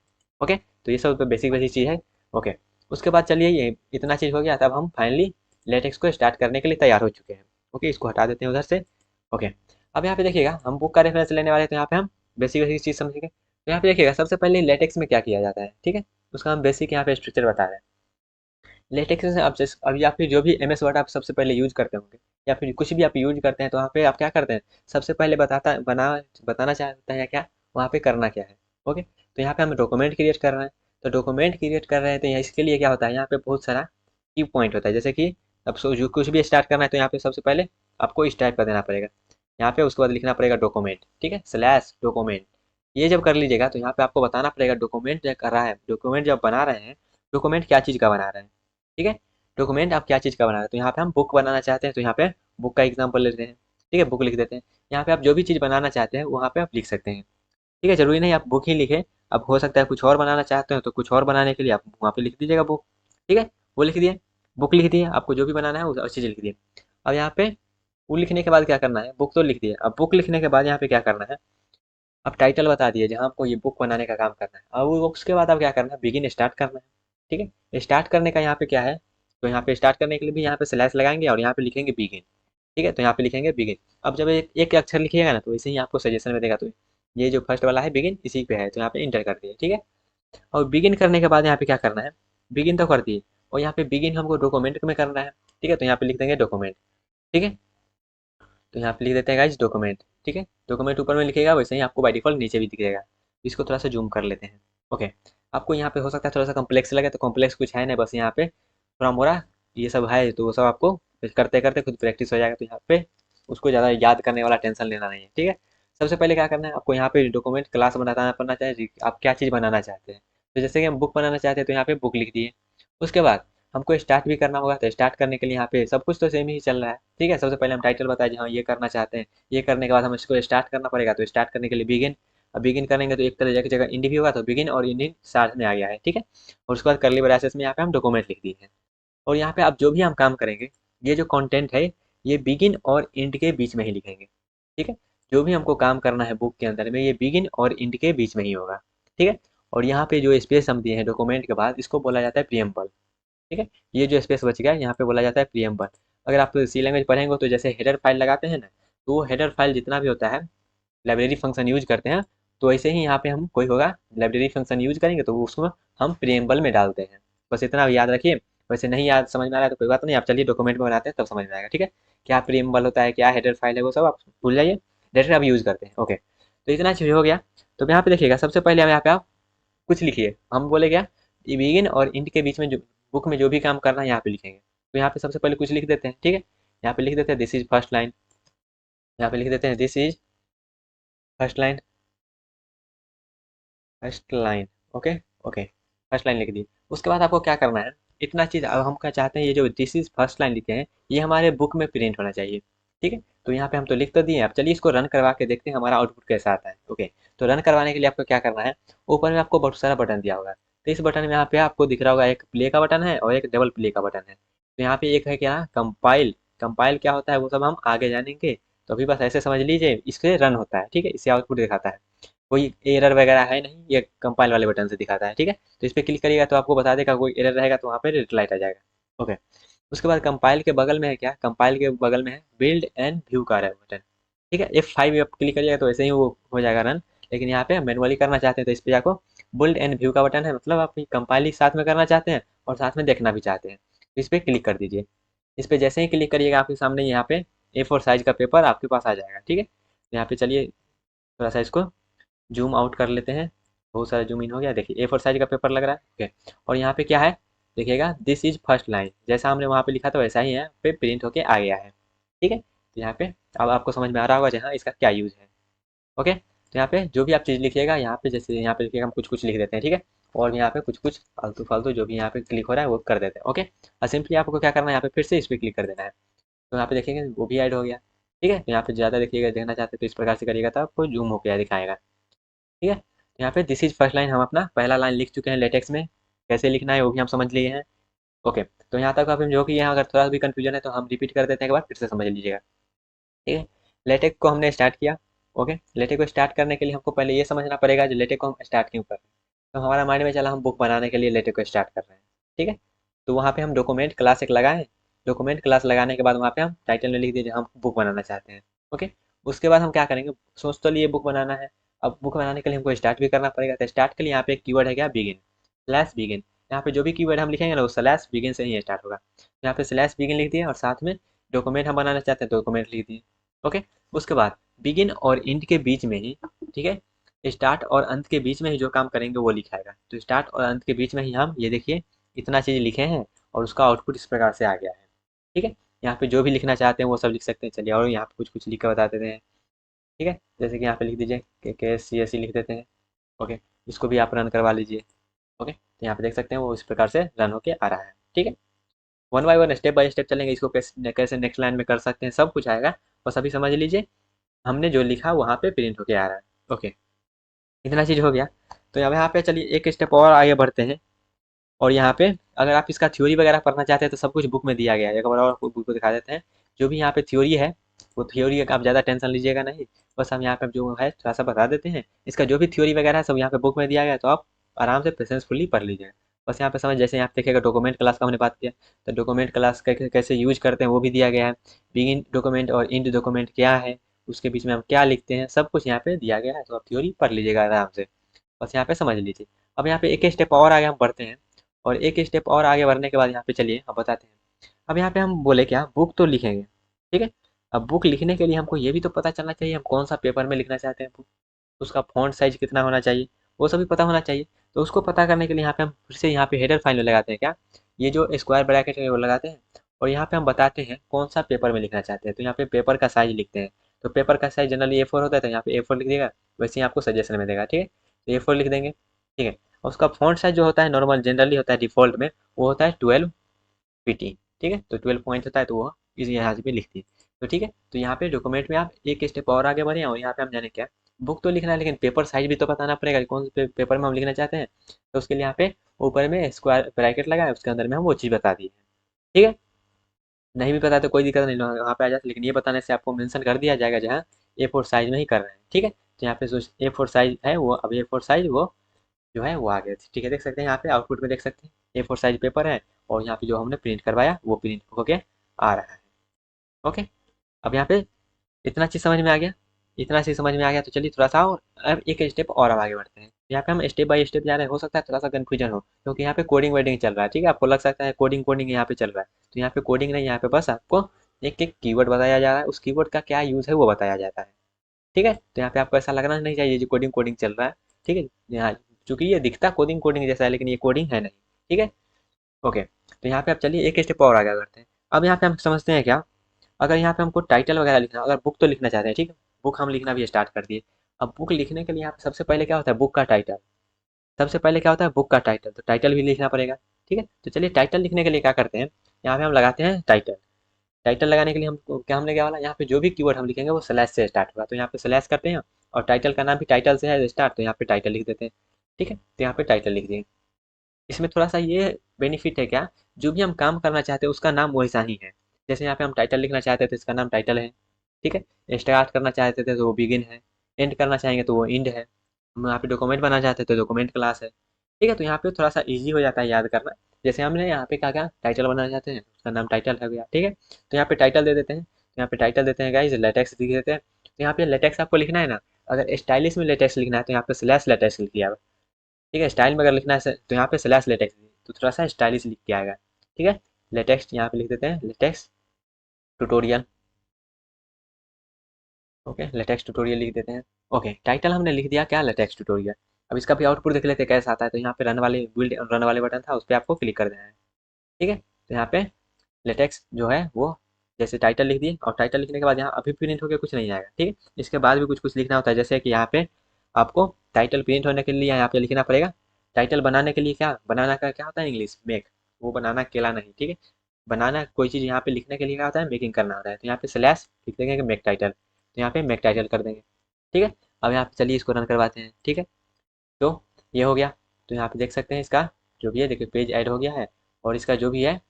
ओके, तो ये सब बेसिक बेसिक चीज़ है। ओके, उसके बाद चलिए ये इतना चीज़ हो गया, तब हम फाइनली लेटेक्स को स्टार्ट करने के लिए तैयार हो चुके हैं। ओके, इसको हटा देते हैं उधर से। ओके, अब यहाँ पे देखिएगा हम बुक का रेफरेंस लेने वाले हैं, तो यहाँ पे हम बेसिक बेसिक चीज़ समझेंगे। तो यहाँ पे देखिएगा सबसे पहले लेटेक्स में क्या किया जाता है। ठीक है, उसका हम बेसिक यहाँ पे स्ट्रक्चर बता रहे हैं। लेटेक्स से आप जैसे अब या फिर जो भी एमएस वर्ड आप सबसे पहले यूज करते होंगे या फिर कुछ भी आप यूज करते हैं, तो वहाँ पे आप क्या करते हैं, सबसे पहले बताना चाहते हैं क्या वहाँ पे करना क्या है। ओके, तो यहाँ पे हम डॉक्यूमेंट क्रिएट कर रहे हैं, तो डॉक्यूमेंट क्रिएट कर रहे हैं तो यहाँ इसके लिए क्या होता है, यहाँ पे बहुत सारा की पॉइंट होता है। जैसे कि अब जो कुछ भी स्टार्ट करना है तो यहाँ पे सबसे पहले आपको इस टाइप का देना पड़ेगा यहाँ पे, उसके बाद लिखना पड़ेगा डॉक्यूमेंट। ठीक है, स्लैश डॉक्यूमेंट, ये जब कर लीजिएगा तो यहाँ पे आपको बताना पड़ेगा डॉक्यूमेंट जब कर रहा है, डॉक्यूमेंट जब बना रहे हैं, डॉक्यूमेंट क्या चीज़ का बना रहे हैं। ठीक है, डॉक्यूमेंट आप क्या चीज़ का बना रहे हैं, तो यहाँ पे हम बुक बनाना चाहते हैं, तो यहाँ पे बुक का एग्जाम्पल लेते हैं। ठीक है, बुक लिख देते हैं। यहाँ पे आप जो भी चीज़ बनाना चाहते हैं वहाँ पे आप लिख सकते हैं। ठीक है, जरूरी नहीं आप बुक ही लिखें, अब हो सकता है कुछ और बनाना चाहते हो तो कुछ और बनाने के लिए आप वहाँ पे लिख दीजिएगा बुक। ठीक है, वो लिख दिए, बुक लिख दिए, आपको जो भी बनाना है वो चीज़ लिख दिए। अब यहाँ पे वो लिखने के बाद क्या करना है, बुक तो लिख दिए, अब बुक लिखने के बाद यहाँ पे क्या करना है, अब टाइटल बता दिए जहाँ आपको ये बुक बनाने का काम करना है। अब उसके बाद अब क्या करना है, बिगिन स्टार्ट करना है। ठीक है, स्टार्ट करने का यहाँ पे क्या है, तो यहाँ पे स्टार्ट करने के लिए भी यहाँ पे स्लैश लगाएंगे और यहाँ पे लिखेंगे बिगिन। ठीक है, तो यहाँ पे लिखेंगे बिगिन। अब जब एक अक्षर लिखिएगा ना तो वैसे ही आपको सजेशन में देगा, तो ये जो फर्स्ट वाला है बिगिन इसी पे है, तो यहाँ पे इंटर कर दिए। ठीक है, और बिगिन करने के बाद यहाँ पे क्या करना है, बिगिन तो कर दिए और यहाँ पे बिगिन हमको डॉक्यूमेंट में करना है। ठीक है, तो यहाँ पे लिख देंगे डॉक्यूमेंट। ठीक है, तो यहाँ पे लिख देते हैं गाइस डॉक्यूमेंट। ठीक है, डॉक्यूमेंट ऊपर में लिखेगा वैसे ही आपको बाय डिफॉल्ट नीचे भी दिखेगा। इसको थोड़ा सा जूम कर लेते हैं। ओके, आपको यहाँ पे हो सकता है थोड़ा सा कॉम्प्लेक्स लगे, तो कॉम्प्लेक्स कुछ है नहीं, बस यहाँ पे थोड़ा मोड़ा ये सब है, तो वो सब आपको फिर करते करते खुद प्रैक्टिस हो जाएगा, तो यहाँ पे उसको ज़्यादा याद करने वाला टेंशन लेना नहीं है। ठीक है, सबसे पहले क्या करना है आपको, यहाँ पे डॉक्यूमेंट क्लास बनाना पड़ना चाहिए, आप क्या चीज़ बनाना चाहते हैं। तो जैसे कि हम बुक बनाना चाहते हैं तो यहाँ पे बुक लिख दिए। उसके बाद हमको स्टार्ट भी करना होगा, तो स्टार्ट करने के लिए यहाँ पे सब कुछ तो सेम ही चल रहा है। ठीक है, सबसे पहले हम टाइटल बताए हाँ ये करना चाहते हैं, ये करने के बाद हम इसको स्टार्ट करना पड़ेगा, तो स्टार्ट करने के लिए बिगिन। अब बिगिन करेंगे तो एक तरह की जगह इंडी भी होगा, तो बिगिन और इंडी साथ में आ गया है। ठीक है, और उसके बाद करली ब्रैकेट्स में यहाँ पे हम डॉक्यूमेंट लिख दिए हैं। और यहाँ पे आप जो भी हम काम करेंगे, ये जो कंटेंट है ये बिगिन और इंड के बीच में ही लिखेंगे। ठीक है, जो भी हमको काम करना है बुक के अंदर में, ये बिगिन और इंड के बीच में ही होगा। ठीक है, और यहाँ पे जो स्पेस हम दिए हैं डॉक्यूमेंट के बाद, इसको बोला जाता है प्रीएम्बल। ठीक है, ये जो स्पेस बच गया यहाँ पे बोला जाता है प्रीएम्बल। अगर आप सी लैंग्वेज पढ़ेंगे तो जैसे हेडर फाइल लगाते हैं ना, तो वो हेडर फाइल जितना भी होता है, लाइब्रेरी फंक्शन यूज करते हैं, तो ऐसे ही यहाँ पे हम कोई होगा लाइब्रेरी फंक्शन यूज करेंगे तो उसको हम प्रीएम्बल में डालते हैं। बस इतना याद रखिए। वैसे नहीं याद समझ में आ रहा है तो कोई बात नहीं, आप चलिए डॉक्यूमेंट में बनाते हैं तब समझ में आएगा। ठीक है, क्या प्रीएम्बल होता है, क्या हेडर फाइल है, वो सब आप भूल जाइए, डायरेक्ट आप यूज करते हैं। ओके, तो इतना चीज हो गया। तो यहाँ पे देखिएगा, सबसे पहले हम यहाँ पे आप कुछ लिखिए, हम बोले क्या, बिगिन और इंड के बीच में जो बुक में जो भी काम करना है यहाँ पे लिखेंगे। तो यहाँ पे सबसे पहले कुछ लिख देते हैं। ठीक है, यहाँ पे लिख देते हैं दिस इज फर्स्ट लाइन, यहाँ पे लिख देते हैं this is first line, first line. Okay, okay, first line लिख दी। उसके बाद आपको क्या करना है, इतना चीज़ अब हम क्या चाहते हैं, ये जो दिस इज फर्स्ट लाइन लिखे हैं ये हमारे बुक में प्रिंट होना चाहिए। ठीक है, तो यहाँ पे हम तो लिख तो दिए, अब चलिए इसको रन करवा के देखते हैं हमारा आउटपुट कैसा आता है। ओके, तो रन करवाने के लिए आपको क्या करना है, ऊपर में आपको बहुत सारा बटन दिया होगा, तो इस बटन में यहाँ पे आपको दिख रहा होगा एक प्ले का बटन है और एक डबल प्ले का बटन है। तो यहाँ पे एक है क्या, कंपाइल। कंपाइल क्या होता है वो सब हम आगे जानेंगे, तो अभी बस ऐसे समझ लीजिए, इससे रन होता है। ठीक है, इससे आउटपुट दिखाता है, कोई एरर वगैरह है नहीं, ये कंपाइल वाले बटन से दिखाता है। ठीक है, तो इस पर क्लिक करिएगा तो आपको बता देगा, कोई एरर रहेगा तो वहाँ पे रेड लाइट आ जाएगा। ओके, उसके बाद कंपाइल के बगल में है क्या, कंपाइल के बगल में है बिल्ड एंड व्यू का बटन। ठीक है, F5 आप क्लिक करिएगा तो ऐसे ही वो हो जाएगा रन। लेकिन यहाँ पे मैनुअली करना चाहते हैं तो इस पे जाको बिल्ड एंड व्यू का बटन है, मतलब आप कंपाइल साथ में करना चाहते हैं और साथ में देखना भी चाहते हैं, तो इस पर क्लिक कर दीजिए। इस पर जैसे ही क्लिक करिएगा आपके सामने यहाँ पे A4 साइज का पेपर आपके पास आ जाएगा। ठीक है, यहाँ पे चलिए थोड़ा सा इसको जूम आउट कर लेते हैं, बहुत सारा जूम इन हो गया। देखिए A4 साइज का पेपर लग रहा है। ओके, और यहाँ पे क्या है, देखिएगा दिस इज फर्स्ट लाइन, जैसा हमने वहाँ पे लिखा था वैसा ही है पे प्रिंट होके आ गया है। ठीक है, तो यहाँ पे अब आपको समझ में आ रहा होगा जहाँ इसका क्या यूज़ है। ओके, तो यहाँ पे जो भी आप चीज़ लिखिएगा, यहाँ पे जैसे यहाँ पे लिखिएगा हम कुछ कुछ लिख देते हैं। ठीक है, और यहाँ पे कुछ कुछ फालतू फालतू जो भी यहाँ पे क्लिक हो रहा है वो कर देते हैं। ओके, और सिंपली आपको क्या करना है, यहाँ पे फिर से इस पर क्लिक कर देना है, तो यहाँ पे देखेंगे वो भी ऐड हो गया। ठीक है, तो यहाँ पे ज़्यादा देखिएगा, देखना चाहते हैं तो इस प्रकार से करिएगा तो आपको जूम होकर दिखाएगा। ठीक है, तो यहाँ पे दिस इज फर्स्ट लाइन हम अपना पहला लाइन लिख चुके हैं लेटेक्स में, कैसे लिखना है वो भी हम समझ लिए हैं। ओके, तो यहाँ तक आप जो कि यहाँ अगर थोड़ा भी कंफ्यूजन है तो हम रिपीट कर देते हैं, एक बार फिर से समझ लीजिएगा। ठीक है, लेटेक को हमने स्टार्ट किया। ओके, लेटेक को स्टार्ट करने के लिए हमको पहले ये समझना पड़ेगा जो लेटेक को हम स्टार्ट क्यों कर रहे हैं। तो हमारा माइंड में चला हम बुक बनाने के लिए लेटेक को स्टार्ट कर रहे हैं। ठीक है, तो वहाँ पे हम डॉक्यूमेंट क्लास एक लगाएं, डॉक्यूमेंट क्लास लगाने के बाद वहाँ पे हम टाइटल में लिख दीजिए हम बुक बनाना चाहते हैं। ओके, उसके बाद हम क्या करेंगे, सोच तो लिए बुक बनाना है, अब बुक बनाने के लिए हमको स्टार्ट भी करना पड़ेगा, तो स्टार्ट के लिए यहाँ पे एक कीवर्ड है क्या, बिगिन, स्लैश बिगिन। यहाँ पे जो भी कीवर्ड हम लिखेंगे ना वो स्लैश बिगिन से ही स्टार्ट होगा। यहाँ पे स्लैश बिगिन लिख दिए और साथ में डॉक्यूमेंट हम बनाना चाहते हैं तो डॉक्यूमेंट लिख दिए। ओके, उसके बाद बिगिन और इंड के बीच में ही, ठीक है, स्टार्ट और अंत के बीच में ही जो काम करेंगे वो लिखाएगा। तो स्टार्ट और अंत के बीच में ही हम ये देखिए इतना चीज़ लिखे हैं और उसका आउटपुट इस प्रकार से आ गया है। ठीक है, यहाँ पे जो भी लिखना चाहते हैं वो सब लिख सकते हैं। चलिए और यहाँ पे कुछ कुछ लिख कर बता देते हैं। ठीक है, जैसे कि यहाँ पे लिख दीजिए के सी एस सी लिख देते हैं। ओके, इसको भी आप रन करवा लीजिए। ओके, तो यहाँ पे देख सकते हैं वो इस प्रकार से रन होके आ रहा है। ठीक है, वन बाय स्टेप चलेंगे, इसको कैसे कैसे नेक्स्ट लाइन में कर सकते हैं सब कुछ आएगा, बस अभी समझ लीजिए हमने जो लिखा वहाँ पे प्रिंट होके आ रहा है। ओके, इतना चीज़ हो गया। तो अब यहाँ पे चलिए एक स्टेप और आगे बढ़ते हैं, और यहाँ पे अगर आप इसका थ्योरी वगैरह पढ़ना चाहते हैं तो सब कुछ बुक में दिया गया है। एक बार और आपको बुक को दिखा देते हैं, जो भी यहाँ पे थ्योरी है वो थ्योरी आप ज़्यादा टेंशन लीजिएगा नहीं, बस हम यहाँ पे जो है थोड़ा सा बता देते हैं। इसका जो भी थ्योरी वगैरह है सब यहाँ पे बुक में दिया गया है, तो आप आराम से पेशेंसफुली पढ़ लीजिएगा। बस यहाँ पे समझ, जैसे यहाँ पे देखिएगा डॉक्यूमेंट क्लास का हमने बात किया, तो डॉक्यूमेंट क्लास कैसे यूज करते हैं वो भी दिया गया है। बिगिन डॉक्यूमेंट और इंड डॉक्यूमेंट क्या है, उसके बीच में हम क्या लिखते हैं, सब कुछ यहाँ पे दिया गया है, तो आप थ्योरी पढ़ लीजिएगा आराम से, बस यहाँ पे समझ लीजिए। अब यहाँ पे एक स्टेप और आगे हम बढ़ते हैं, और एक स्टेप और आगे बढ़ने के बाद यहाँ पे चलिए अब बताते हैं। अब यहाँ पे हम बोले क्या, बुक तो लिखेंगे। ठीक है, अब बुक लिखने के लिए हमको ये भी तो पता चलना चाहिए हम कौन सा पेपर में लिखना चाहते हैं बुक, उसका फॉन्ट साइज कितना होना चाहिए, वो सभी पता होना चाहिए। तो उसको पता करने के लिए यहाँ पे हम फिर से यहाँ पे हेडर फाइल में लगाते हैं क्या, ये जो स्क्वायर ब्रैकेट है वो लगाते हैं, और यहाँ पे हम बताते हैं कौन सा पेपर में लिखना चाहते हैं। तो यहाँ पे पेपर का साइज लिखते हैं। तो पेपर का साइज जनरली A4 होता है, तो यहाँ पे A4 लिख देगा, वैसे ही आपको सजेशन में देगा। ठीक है, तो A4 लिख देंगे। ठीक है, और उसका फॉन्ट साइज जो होता है नॉर्मल जनरली होता है डिफॉल्ट में, वो होता है 12 PT। ठीक है, तो 12 पॉइंट होता है, तो वो इस यहाँ पे लिखती है। तो ठीक है, तो यहाँ पे डॉक्यूमेंट में आप एक स्टेप और आगे बढ़े, और यहाँ पे हम जाने क्या, बुक तो लिखना है लेकिन पेपर साइज भी तो बताना पड़ेगा कि कौन से पेपर में हम लिखना चाहते हैं। तो उसके लिए यहाँ पे ऊपर में स्क्वायर ब्रैकेट लगा है, उसके अंदर में हम वो चीज़ बता दी है। ठीक है, नहीं भी पता तो कोई दिक्कत नहीं, वहाँ पे आ जाता, लेकिन ये बताने से आपको मेंशन कर दिया जाएगा जहाँ A4 साइज में ही कर रहे हैं। ठीक है, तो यहाँ पे जो A4 साइज है वो, अब A4 साइज वो जो है वो आ गया। ठीक है, देख सकते हैं यहाँ पे आउटपुट में देख सकते हैं A4 साइज पेपर है, और यहाँ पे जो हमने प्रिंट करवाया वो प्रिंट होके आ रहा है। ओके, अब यहाँ पे इतना चीज़ समझ में आ गया। इतना चीज़ समझ में आ गया, तो चलिए थोड़ा सा और अब एक स्टेप और अब आगे बढ़ते हैं। यहाँ पे हम स्टेप बाय स्टेप जा रहे हैं, हो सकता है थोड़ा सा कन्फ्यूजन हो, क्योंकि यहाँ पे कोडिंग वेडिंग चल रहा है। ठीक है, आपको लग सकता है कोडिंग कोडिंग यहाँ पे चल रहा है, तो यहाँ पे कोडिंग नहीं, यहाँ पे बस आपको एक एक कीवर्ड बताया जा रहा है, उस कीवर्ड का क्या यूज़ है वो बताया जाता है। ठीक है, तो यहाँ पे आपको ऐसा लगना नहीं चाहिए जो कोडिंग कोडिंग चल रहा है। ठीक है, यहाँ चूंकि ये दिखता कोडिंग कोडिंग जैसा है, लेकिन ये कोडिंग है नहीं। ठीक है, ओके, तो यहाँ पे आप चलिए एक स्टेप और आगे करते हैं। अब यहाँ पे हम समझते हैं क्या, अगर यहाँ पे हमको टाइटल वगैरह लिखना, अगर बुक तो लिखना चाहते हैं, ठीक है, बुक हम लिखना भी स्टार्ट कर दिए। अब बुक लिखने के लिए यहाँ पे सबसे पहले क्या होता है, बुक का टाइटल। सबसे पहले क्या होता है, बुक का टाइटल, तो टाइटल भी लिखना पड़ेगा। ठीक है, तो चलिए टाइटल लिखने के लिए क्या करते हैं, यहाँ पे हम लगाते हैं टाइटल। टाइटल लगाने के लिए हम क्या, हमने क्या वाला, यहाँ पे जो भी कीवर्ड हम लिखेंगे वो स्लैश से स्टार्ट होगा, तो यहाँ पे स्लैश करते हैं, और टाइटल का नाम भी टाइटल से है स्टार्ट, तो यहाँ पे टाइटल लिख देते हैं। ठीक है, तो यहाँ पे टाइटल लिख दिए। इसमें थोड़ा सा ये बेनिफिट है क्या, जो भी हम काम करना चाहते हैं उसका नाम वैसा ही है। जैसे यहाँ पे हम टाइटल लिखना चाहते थे तो इसका नाम टाइटल है। ठीक है, स्टार्ट करना चाहते थे तो वो बिगिन है, एंड करना चाहेंगे तो वो एंड है, हम यहाँ पे डॉक्यूमेंट बनाना चाहते थे तो डॉक्यूमेंट क्लास है। ठीक है, तो यहाँ पे थोड़ा सा इजी हो जाता है याद करना। जैसे हमने यहाँ पे क्या क्या टाइटल बनाना चाहते हैं, उसका नाम टाइटल हो गया। ठीक है, तो यहाँ पे टाइटल दे देते हैं, तो यहाँ पे टाइटल देते हैं गाइस, लेटेक्स लिख देते हैं। तो यहाँ पे लेटेक्स आपको लिखना है ना, अगर स्टाइलिश में लेटेक्स लिखना है तो यहाँ पे स्लैश लेटेक्स लिख दिया। ठीक है, स्टाइल में अगर लिखना है तो यहाँ पे स्लैश लेटेक्स, तो थोड़ा सा स्टाइलिश लिख के आएगा। ठीक है, लेटेक्स यहाँ पे लिख देते हैं, latex tutorial. Okay, latex tutorial लिख देते हैं। ओके, टाइटल हमने लिख दिया क्या, लेटेक्स ट्यूटोरियल। अब इसका भी आउटपुट देख लेते हैं कैसा आता है। तो यहाँ पे रन वाले बिल्ड रन वाले बटन था, उस पर आपको क्लिक कर देना है। ठीक है, तो यहाँ पे लेटेक्स जो है वो जैसे टाइटल लिख दिए, और टाइटल लिखने के बाद यहाँ अभी प्रिंट होकर कुछ नहीं आएगा। ठीक है, इसके बाद भी कुछ कुछ लिखना होता है, जैसे कि यहाँ पे आपको टाइटल प्रिंट होने के लिए यहाँ पे लिखना पड़ेगा। टाइटल बनाने के लिए क्या, बनाना का क्या होता है इंग्लिश, मेक। वो बनाना अकेला नहीं। ठीक है, बनाना कोई चीज़ यहाँ पे लिखने के लिए क्या होता है, मेकिंग करना होता है। तो यहाँ पे स्लैश लिख देंगे कि मेक टाइटल, तो यहाँ पे मेक टाइटल कर देंगे। ठीक है, अब यहाँ पे चलिए इसको रन करवाते हैं। ठीक है, तो ये हो गया। तो यहाँ पे देख सकते हैं इसका जो भी है, देखिए पेज ऐड हो गया है, और इसका जो भी है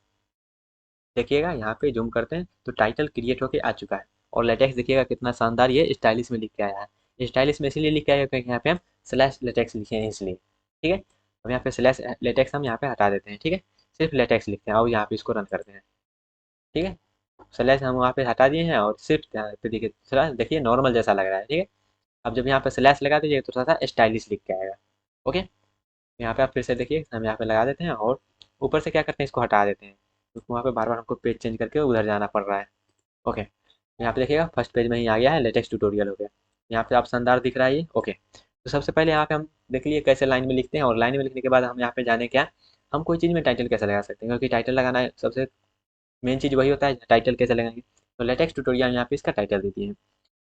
देखिएगा, यहाँ पे जूम करते हैं तो टाइटल क्रिएट होके आ चुका है। और लेटेक्स देखिएगा कितना शानदार ये स्टाइलिश में लिख के आया है। स्टाइलिश में इसलिए लिख के आया क्योंकि यहाँ पे हम स्लैश लेटेक्स लिखे हैं इसलिए। ठीक है, अब यहाँ पे स्लैश लेटेक्स हम यहाँ पे हटा देते हैं। ठीक है, सिर्फ लेटेक्स लिखते हैं, और यहाँ पे इसको रन करते हैं। ठीक है, स्लैश हम वहाँ पे हटा दिए हैं, और सिर्फ यहाँ पे देखिए थोड़ा देखिए नॉर्मल जैसा लग रहा है। ठीक है, अब जब यहाँ पे स्लैश लगा दीजिए तो थोड़ा सा स्टाइलिश लिख के आएगा। ओके, यहाँ पे आप फिर से देखिए हम यहाँ पे लगा देते हैं, और ऊपर से क्या करते हैं, इसको हटा देते हैं, क्योंकि वहाँ पे बार बार हमको पेज चेंज करके उधर जाना पड़ रहा है। ओके, यहाँ पे देखिएगा फर्स्ट पेज में ही आ गया है, लेटेक्स ट्यूटोरियल हो गया। यहाँ पे आप शानदार दिख रहा है ये। ओके, तो सबसे पहले यहाँ पे हम देख लिए कैसे लाइन में लिखते हैं, और लाइन में लिखने के बाद हम यहाँ पे जाने क्या, हम कोई चीज़ में टाइटल कैसे लगा सकते हैं, क्योंकि टाइटल लगाना सबसे मेन चीज़ वही होता है, टाइटल कैसे लगाएंगे। तो लेटेक्स ट्यूटोरियल यहाँ पे इसका टाइटल दे दिए।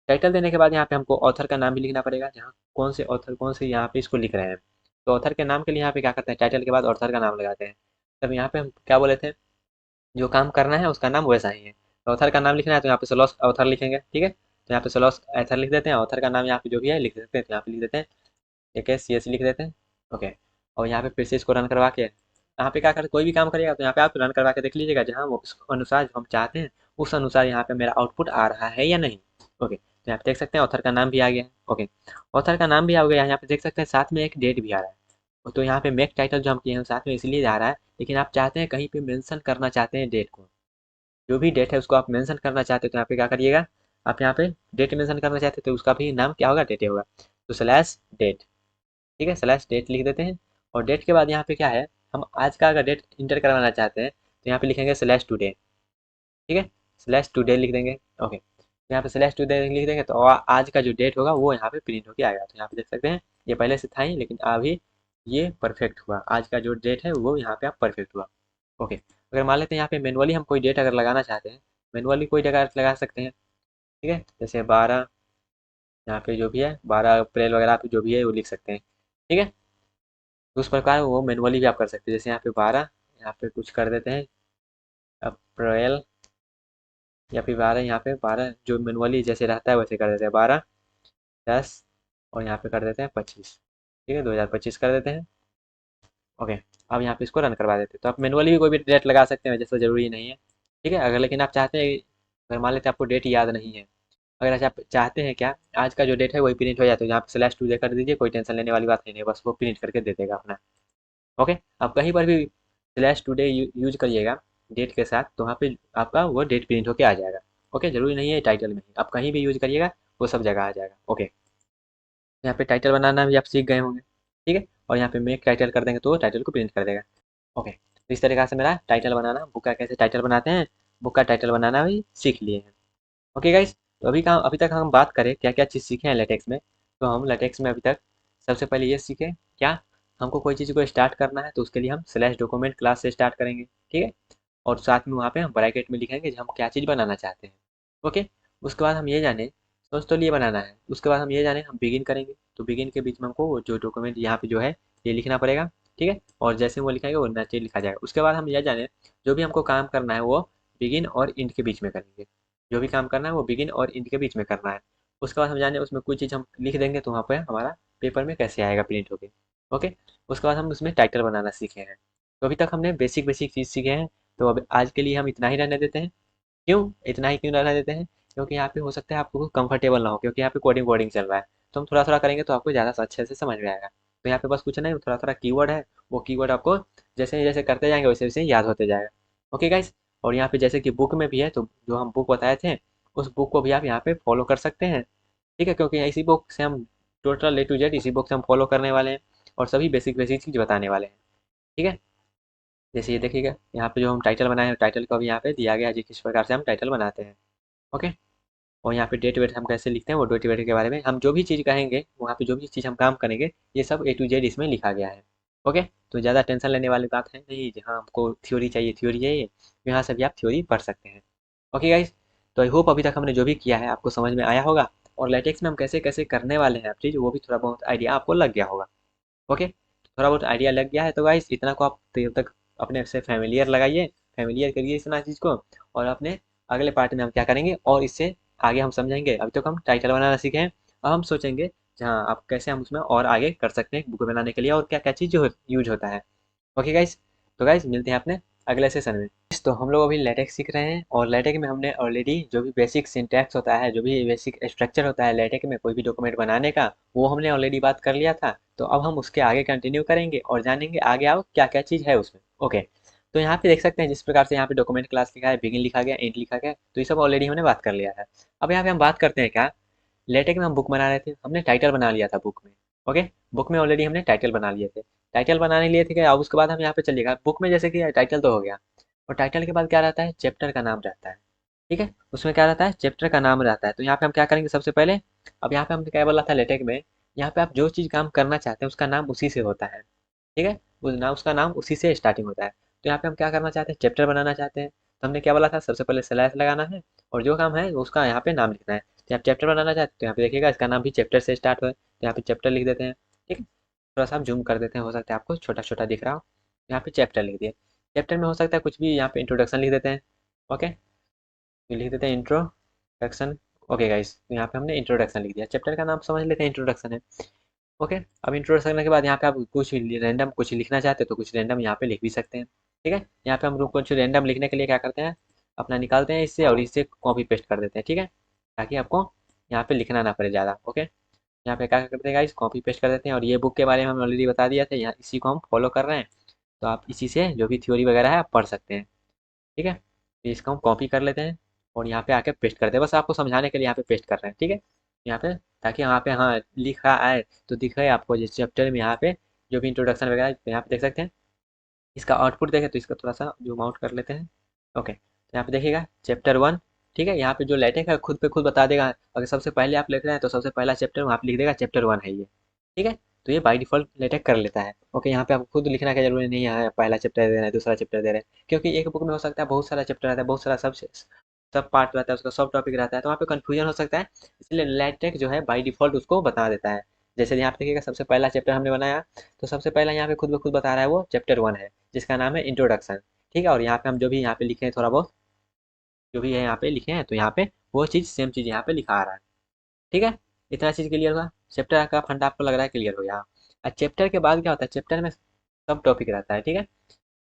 टाइटल देने के बाद यहाँ पे हमको ऑथर का नाम भी लिखना पड़ेगा, जहाँ कौन से ऑथर कौन से यहाँ पे इसको लिख रहे हैं। तो ऑथर के नाम के लिए यहाँ पे क्या करते हैं, टाइटल के बाद ऑथर का नाम लगाते हैं। तब यहाँ पे हम क्या बोले थे, जो काम करना है उसका नाम वैसा ही है। तो ऑथर का नाम लिखना है तो यहाँ पे स्लॉस ऑथर लिखेंगे। ठीक है, तो यहाँ पे स्लॉस ऑथर लिख देते हैं, ऑथर का नाम यहाँ पे जो भी है लिख देते हैं, तो यहाँ पे लिख देते हैं AKCS लिख देते हैं। ओके, और यहाँ पे फिर से इसको रन करवा के, यहाँ पे क्या कर कोई भी काम करिएगा तो यहाँ पे आप रन करवा के देख लीजिएगा, जहाँ वो उस अनुसार जो हम चाहते हैं उस अनुसार यहाँ पे मेरा आउटपुट आ रहा है या नहीं। ओके, तो यहाँ पे देख सकते हैं ऑथर का नाम भी आ गया है। ओके, ऑथर का नाम भी आ गया, यहाँ पे देख सकते हैं साथ में एक डेट भी आ रहा है। तो यहाँ पे मेक टाइटल जो हम किए हैं साथ में इसलिए आ रहा है, लेकिन आप चाहते हैं कहीं पे मेंशन करना चाहते हैं डेट को, जो भी डेट है उसको आप मेंशन करना चाहते हो, तो यहाँ पे क्या करिएगा, आप यहाँ पे डेट मेंशन करना चाहते हो तो उसका भी नाम क्या होगा, डेट होगा। तो स्लैश डेट। ठीक है, स्लैश डेट लिख देते हैं, और डेट के बाद यहाँ पे क्या है, हम आज का अगर डेट इंटर करवाना चाहते हैं तो यहाँ पे लिखेंगे स्लैश टुडे। ठीक है, स्लैश टुडे लिख देंगे। ओके, तो यहाँ पे स्लैश टुडे लिख देंगे, तो आज का जो डेट होगा वो यहाँ पे प्रिंट होकर आएगा। तो यहाँ पे देख सकते हैं ये पहले से था ही, लेकिन अभी ये परफेक्ट हुआ, आज का जो डेट है वो यहाँ पे आप परफेक्ट हुआ। ओके, अगर मान लेते हैं यहाँ पे मैनुअली हम कोई डेट अगर लगाना चाहते हैं, मैनुअली कोई जगह लगा सकते हैं। ठीक है, जैसे 12, यहाँ पे जो भी है 12 अप्रैल वगैरह पे जो भी है वो लिख सकते हैं। ठीक है, तो उस प्रकार वो मैनुअली भी आप कर सकते हैं। जैसे यहाँ पे 12, यहाँ पे कुछ कर देते हैं अप्रैल, या फिर 12, यहाँ पे 12 जो मैनुअली जैसे रहता है वैसे कर देते हैं 12/10, और यहाँ पे कर देते हैं 25। ठीक है, 2025 कर देते हैं। ओके, अब यहाँ पे इसको रन करवा देते हैं। तो आप मैनुअली भी कोई भी डेट लगा सकते हैं, जैसा ज़रूरी नहीं है। ठीक है, अगर लेकिन आप चाहते हैं, अगर मान लेते हैं आपको डेट याद नहीं है, अगर अच्छा आप चाहते हैं क्या आज का जो डेट है वही प्रिंट हो जाए, तो यहाँ पे /2 कर दीजिए, कोई टेंशन लेने वाली बात नहीं है, बस वो प्रिंट करके दे देगा अपना। ओके, आप कहीं पर भी /today यूज करिएगा डेट के साथ, तो वहाँ पे आपका वो डेट प्रिंट होके आ जाएगा। ओके, जरूरी नहीं है टाइटल में ही, आप कहीं भी यूज करिएगा वो सब जगह आ जाएगा। ओके, यहाँ पे टाइटल बनाना भी आप सीख गए होंगे। ठीक है, और यहाँ पे मेक टाइटल कर देंगे तो वो टाइटल को प्रिंट कर देगा। ओके, तो इस तरीके से मेरा टाइटल बनाना, बुक का कैसे टाइटल बनाते हैं, बुक का टाइटल बनाना भी सीख लिए हैं। ओके गाइस, तो अभी तक हम बात करें क्या क्या चीज़ सीखे हैं लेटेक्स में। तो हम लेटेक्स में अभी तक सबसे पहले ये सीखे क्या, हमको कोई चीज़ को स्टार्ट करना है तो उसके लिए हम /document क्लास से स्टार्ट करेंगे। ठीक है, और साथ में वहाँ पे हम ब्रैकेट में लिखेंगे कि हम क्या चीज़ बनाना चाहते हैं। ओके, उसके बाद हम ये जाने, सोच तो लिए बनाना है, उसके बाद हम ये जाने हम बिगिन करेंगे, तो बिगिन के बीच में हमको वो जो डॉक्यूमेंट यहाँ पे जो है ये लिखना पड़ेगा। ठीक है, और जैसे वो लिखाएंगे वो नीचे लिखा जाएगा। उसके बाद हम यह जाने जो भी हमको काम करना है वो बिगिन और इंड के बीच में करेंगे। जो भी काम करना है वो बिगिन और इंड के बीच में करना है। उसके बाद हम जाने उसमें कोई चीज़ हम लिख देंगे तो वहाँ पे हमारा पेपर में कैसे आएगा प्रिंट होके। ओके, उसके बाद हम उसमें टाइटल बनाना सीखे हैं। तो अभी तक हमने बेसिक बेसिक चीज़ सीखे हैं। तो अब आज के लिए हम इतना ही रहने देते हैं। क्यों इतना ही क्यों रहने देते हैं, क्योंकि यहाँ पे हो सकता है आपको कंफर्टेबल ना हो, क्योंकि यहाँ पे कोडिंग कोडिंग चल रहा है। तो हम थोड़ा थोड़ा करेंगे तो आपको ज़्यादा अच्छे से समझ में आएगा। तो यहाँ पे बस कुछ नहीं, थोड़ा थोड़ा कीवर्ड है, वो कीवर्ड आपको जैसे जैसे करते जाएंगे वैसे वैसे याद होते जाएगा। ओके गाइस, और यहाँ पे जैसे कि बुक में भी है, तो जो हम बुक बताए थे उस बुक को भी आप यहाँ पे फॉलो कर सकते हैं। ठीक है, क्योंकि इसी बुक से हम टोटल A to Z इसी बुक से हम फॉलो करने वाले हैं, और सभी बेसिक बेसिक चीज़ बताने वाले हैं। ठीक है, जैसे ये देखिएगा यहाँ पे जो हम टाइटल बनाए हैं, टाइटल को भी यहाँ पे दिया गया है जी किस प्रकार से हम टाइटल बनाते हैं। ओके, और यहाँ पे डेट वेट हम कैसे लिखते हैं, वो डेट वेट के बारे में हम जो भी चीज़ कहेंगे वहाँ पे जो भी चीज़ हम काम करेंगे ये सब A to Z इसमें लिखा गया है। ओके, तो ज़्यादा टेंशन लेने वाली बात है नहीं, जहाँ हमको थ्योरी चाहिए यहाँ से भी आप थ्योरी पढ़ सकते हैं। ओके गाइस, तो आई होप अभी तक हमने जो भी किया है आपको समझ में आया होगा, और लेटेक्स में हम कैसे कैसे करने वाले हैं आप चीज़ वो भी थोड़ा बहुत आइडिया आपको लग गया होगा। ओके, थोड़ा बहुत आइडिया लग गया है तो गाइस इतना को आप तब तक अपने से फैमिलियर लगाइए, फैमिलियर करिए इस चीज़ को, और अपने अगले पार्ट में हम क्या करेंगे और इससे आगे हम समझेंगे। अभी तक हम टाइटल बनाना सीखे हैं, अब हम सोचेंगे जहाँ आप कैसे हम उसमें और आगे कर सकते हैं बुक बनाने के लिए, और क्या क्या चीज़ जो यूज होता है। ओके गाइस, तो गाइस मिलते हैं अपने अगले सेशन में। तो हम लोग अभी लेटेक्स सीख रहे हैं, और लेटेक में हमने ऑलरेडी जो भी बेसिक सिंटैक्स होता है, जो भी बेसिक स्ट्रक्चर होता है लेटेक में कोई भी डॉक्यूमेंट बनाने का, वो हमने ऑलरेडी बात कर लिया था। तो अब हम उसके आगे कंटिन्यू करेंगे और जानेंगे आगे आओ क्या क्या चीज़ है उसमें। ओके, तो यहाँ पे देख सकते हैं जिस प्रकार से यहाँ पे डॉक्यूमेंट क्लास लिखा है, बिगिन लिखा गया, एंड लिखा गया, तो ये सब ऑलरेडी हमने बात कर लिया है। अब यहाँ पे हम बात करते हैं क्या, लेटेक में हम बुक बना रहे थे, हमने टाइटल बना लिया था बुक में। ओके, बुक में ऑलरेडी हमने टाइटल बना लिए थे, टाइटल बनाने लिए थे क्या, अब उसके बाद हम यहाँ पे चलिएगा बुक में जैसे कि टाइटल तो हो गया, और टाइटल के बाद क्या रहता है, चैप्टर का नाम रहता है। ठीक है, उसमें क्या रहता है, चैप्टर का नाम रहता है। तो यहाँ पे हम क्या करेंगे सबसे पहले, अब यहाँ पे हमने क्या बोला था लेटेक में, यहाँ पे आप जो चीज़ काम करना चाहते हैं उसका नाम उसी से होता है। ठीक है, उस नाम उसका नाम उसी से स्टार्टिंग होता है। तो यहाँ पे हम क्या करना चाहते हैं, चैप्टर बनाना चाहते हैं, तो हमने क्या बोला था सबसे पहले स्लैश लगाना है, और जो काम है उसका यहाँ पे नाम लिखना है। तो आप चैप्टर बनाना चाहते हैं तो यहाँ पे देखिएगा इसका नाम भी चैप्टर से स्टार्ट हो, तो यहाँ पे चैप्टर लिख देते हैं। ठीक है, थोड़ा सा आप जूम कर देते हैं, हो सकता है आपको छोटा छोटा दिख रहा हो, यहाँ पे चैप्टर लिख दिए। चैप्टर में हो सकता है कुछ भी, यहाँ पे इंट्रोडक्शन लिख देते हैं। ओके, तो लिख देते हैं इंट्रोडक्शन। ओके गाइस, तो यहाँ पे हमने इंट्रोडक्शन लिख दिया, चैप्टर का नाम समझ लेते हैं इंट्रोडक्शन है। ओके, अब इंट्रोडक्शन करने के बाद यहाँ पे आप कुछ रैंडम कुछ लिखना चाहते हैं तो कुछ रैंडम यहाँ पे लिख भी सकते हैं। ठीक है, यहाँ पे हम लोग कुछ रैंडम लिखने के लिए क्या करते हैं, अपना निकालते हैं इससे और इससे कॉपी पेस्ट कर देते हैं। ठीक है, ताकि आपको यहाँ पे लिखना ना पड़े ज़्यादा। ओके, यहाँ पे क्या करते हैं गाइस, कॉपी पेस्ट कर देते हैं, और ये बुक के बारे में हम ऑलरेडी बता दिया था, यहाँ इसी को हम फॉलो कर रहे हैं। तो आप इसी से जो भी थ्योरी वगैरह है आप पढ़ सकते हैं। ठीक है, तो इसको हम कॉपी कर लेते हैं और यहाँ पे आके पेस्ट करते हैं, बस आपको समझाने के लिए यहाँ पे पेस्ट कर रहे हैं। ठीक है, यहाँ पे ताकि यहाँ पे हाँ लिखा आए तो दिखे आपको, जिस चैप्टर में यहाँ पे जो भी इंट्रोडक्शन वगैरह है, तो यहाँ पे देख सकते हैं। इसका आउटपुट देखें तो इसका थोड़ा सा जूम आउट कर लेते हैं। ओके, तो यहाँ पे देखिएगा चैप्टर 1। ठीक है, यहाँ पे जो लेटेक है खुद पे खुद बता देगा, अगर सबसे पहले आप लिख रहे हैं तो सबसे पहला चैप्टर वहाँ पे लिख देगा चैप्टर 1 है ये। ठीक है, तो ये बाय डिफ़ॉल्ट लेटेक कर लेता है। ओके, यहाँ पे आपको खुद लिखना का ज़रूरी नहीं है, पहला चैप्टर दे रहा है, दूसरा चैप्टर दे रहा है, क्योंकि एक बुक में हो सकता है बहुत सारा चैप्टर रहता है, बहुत सारा सब पार्ट रहता है, उसका सब टॉपिक रहता है, तो वहाँ पे कन्फ्यूजन हो सकता है। इसलिए लेटेक जो है बाय डिफ़ॉल्ट उसको बता देता है। जैसे यहाँ पे देखिएगा सबसे पहला चैप्टर हमने बनाया, तो सबसे पहला यहाँ पे खुद ब खुद बता रहा है वो चैप्टर 1 है, जिसका नाम है इंट्रोडक्शन। ठीक है, और यहाँ पे हम जो भी यहाँ पे लिखे हैं थोड़ा बहुत जो भी है यहाँ पे लिखे हैं, तो यहाँ पे वो चीज़ सेम चीज़ यहाँ पे लिखा आ रहा है। ठीक है, इतना चीज़ क्लियर हुआ। चैप्टर का फंडा आपको लग रहा है क्लियर हो गया। और चैप्टर के बाद क्या होता है, चैप्टर में सब टॉपिक रहता है। ठीक है,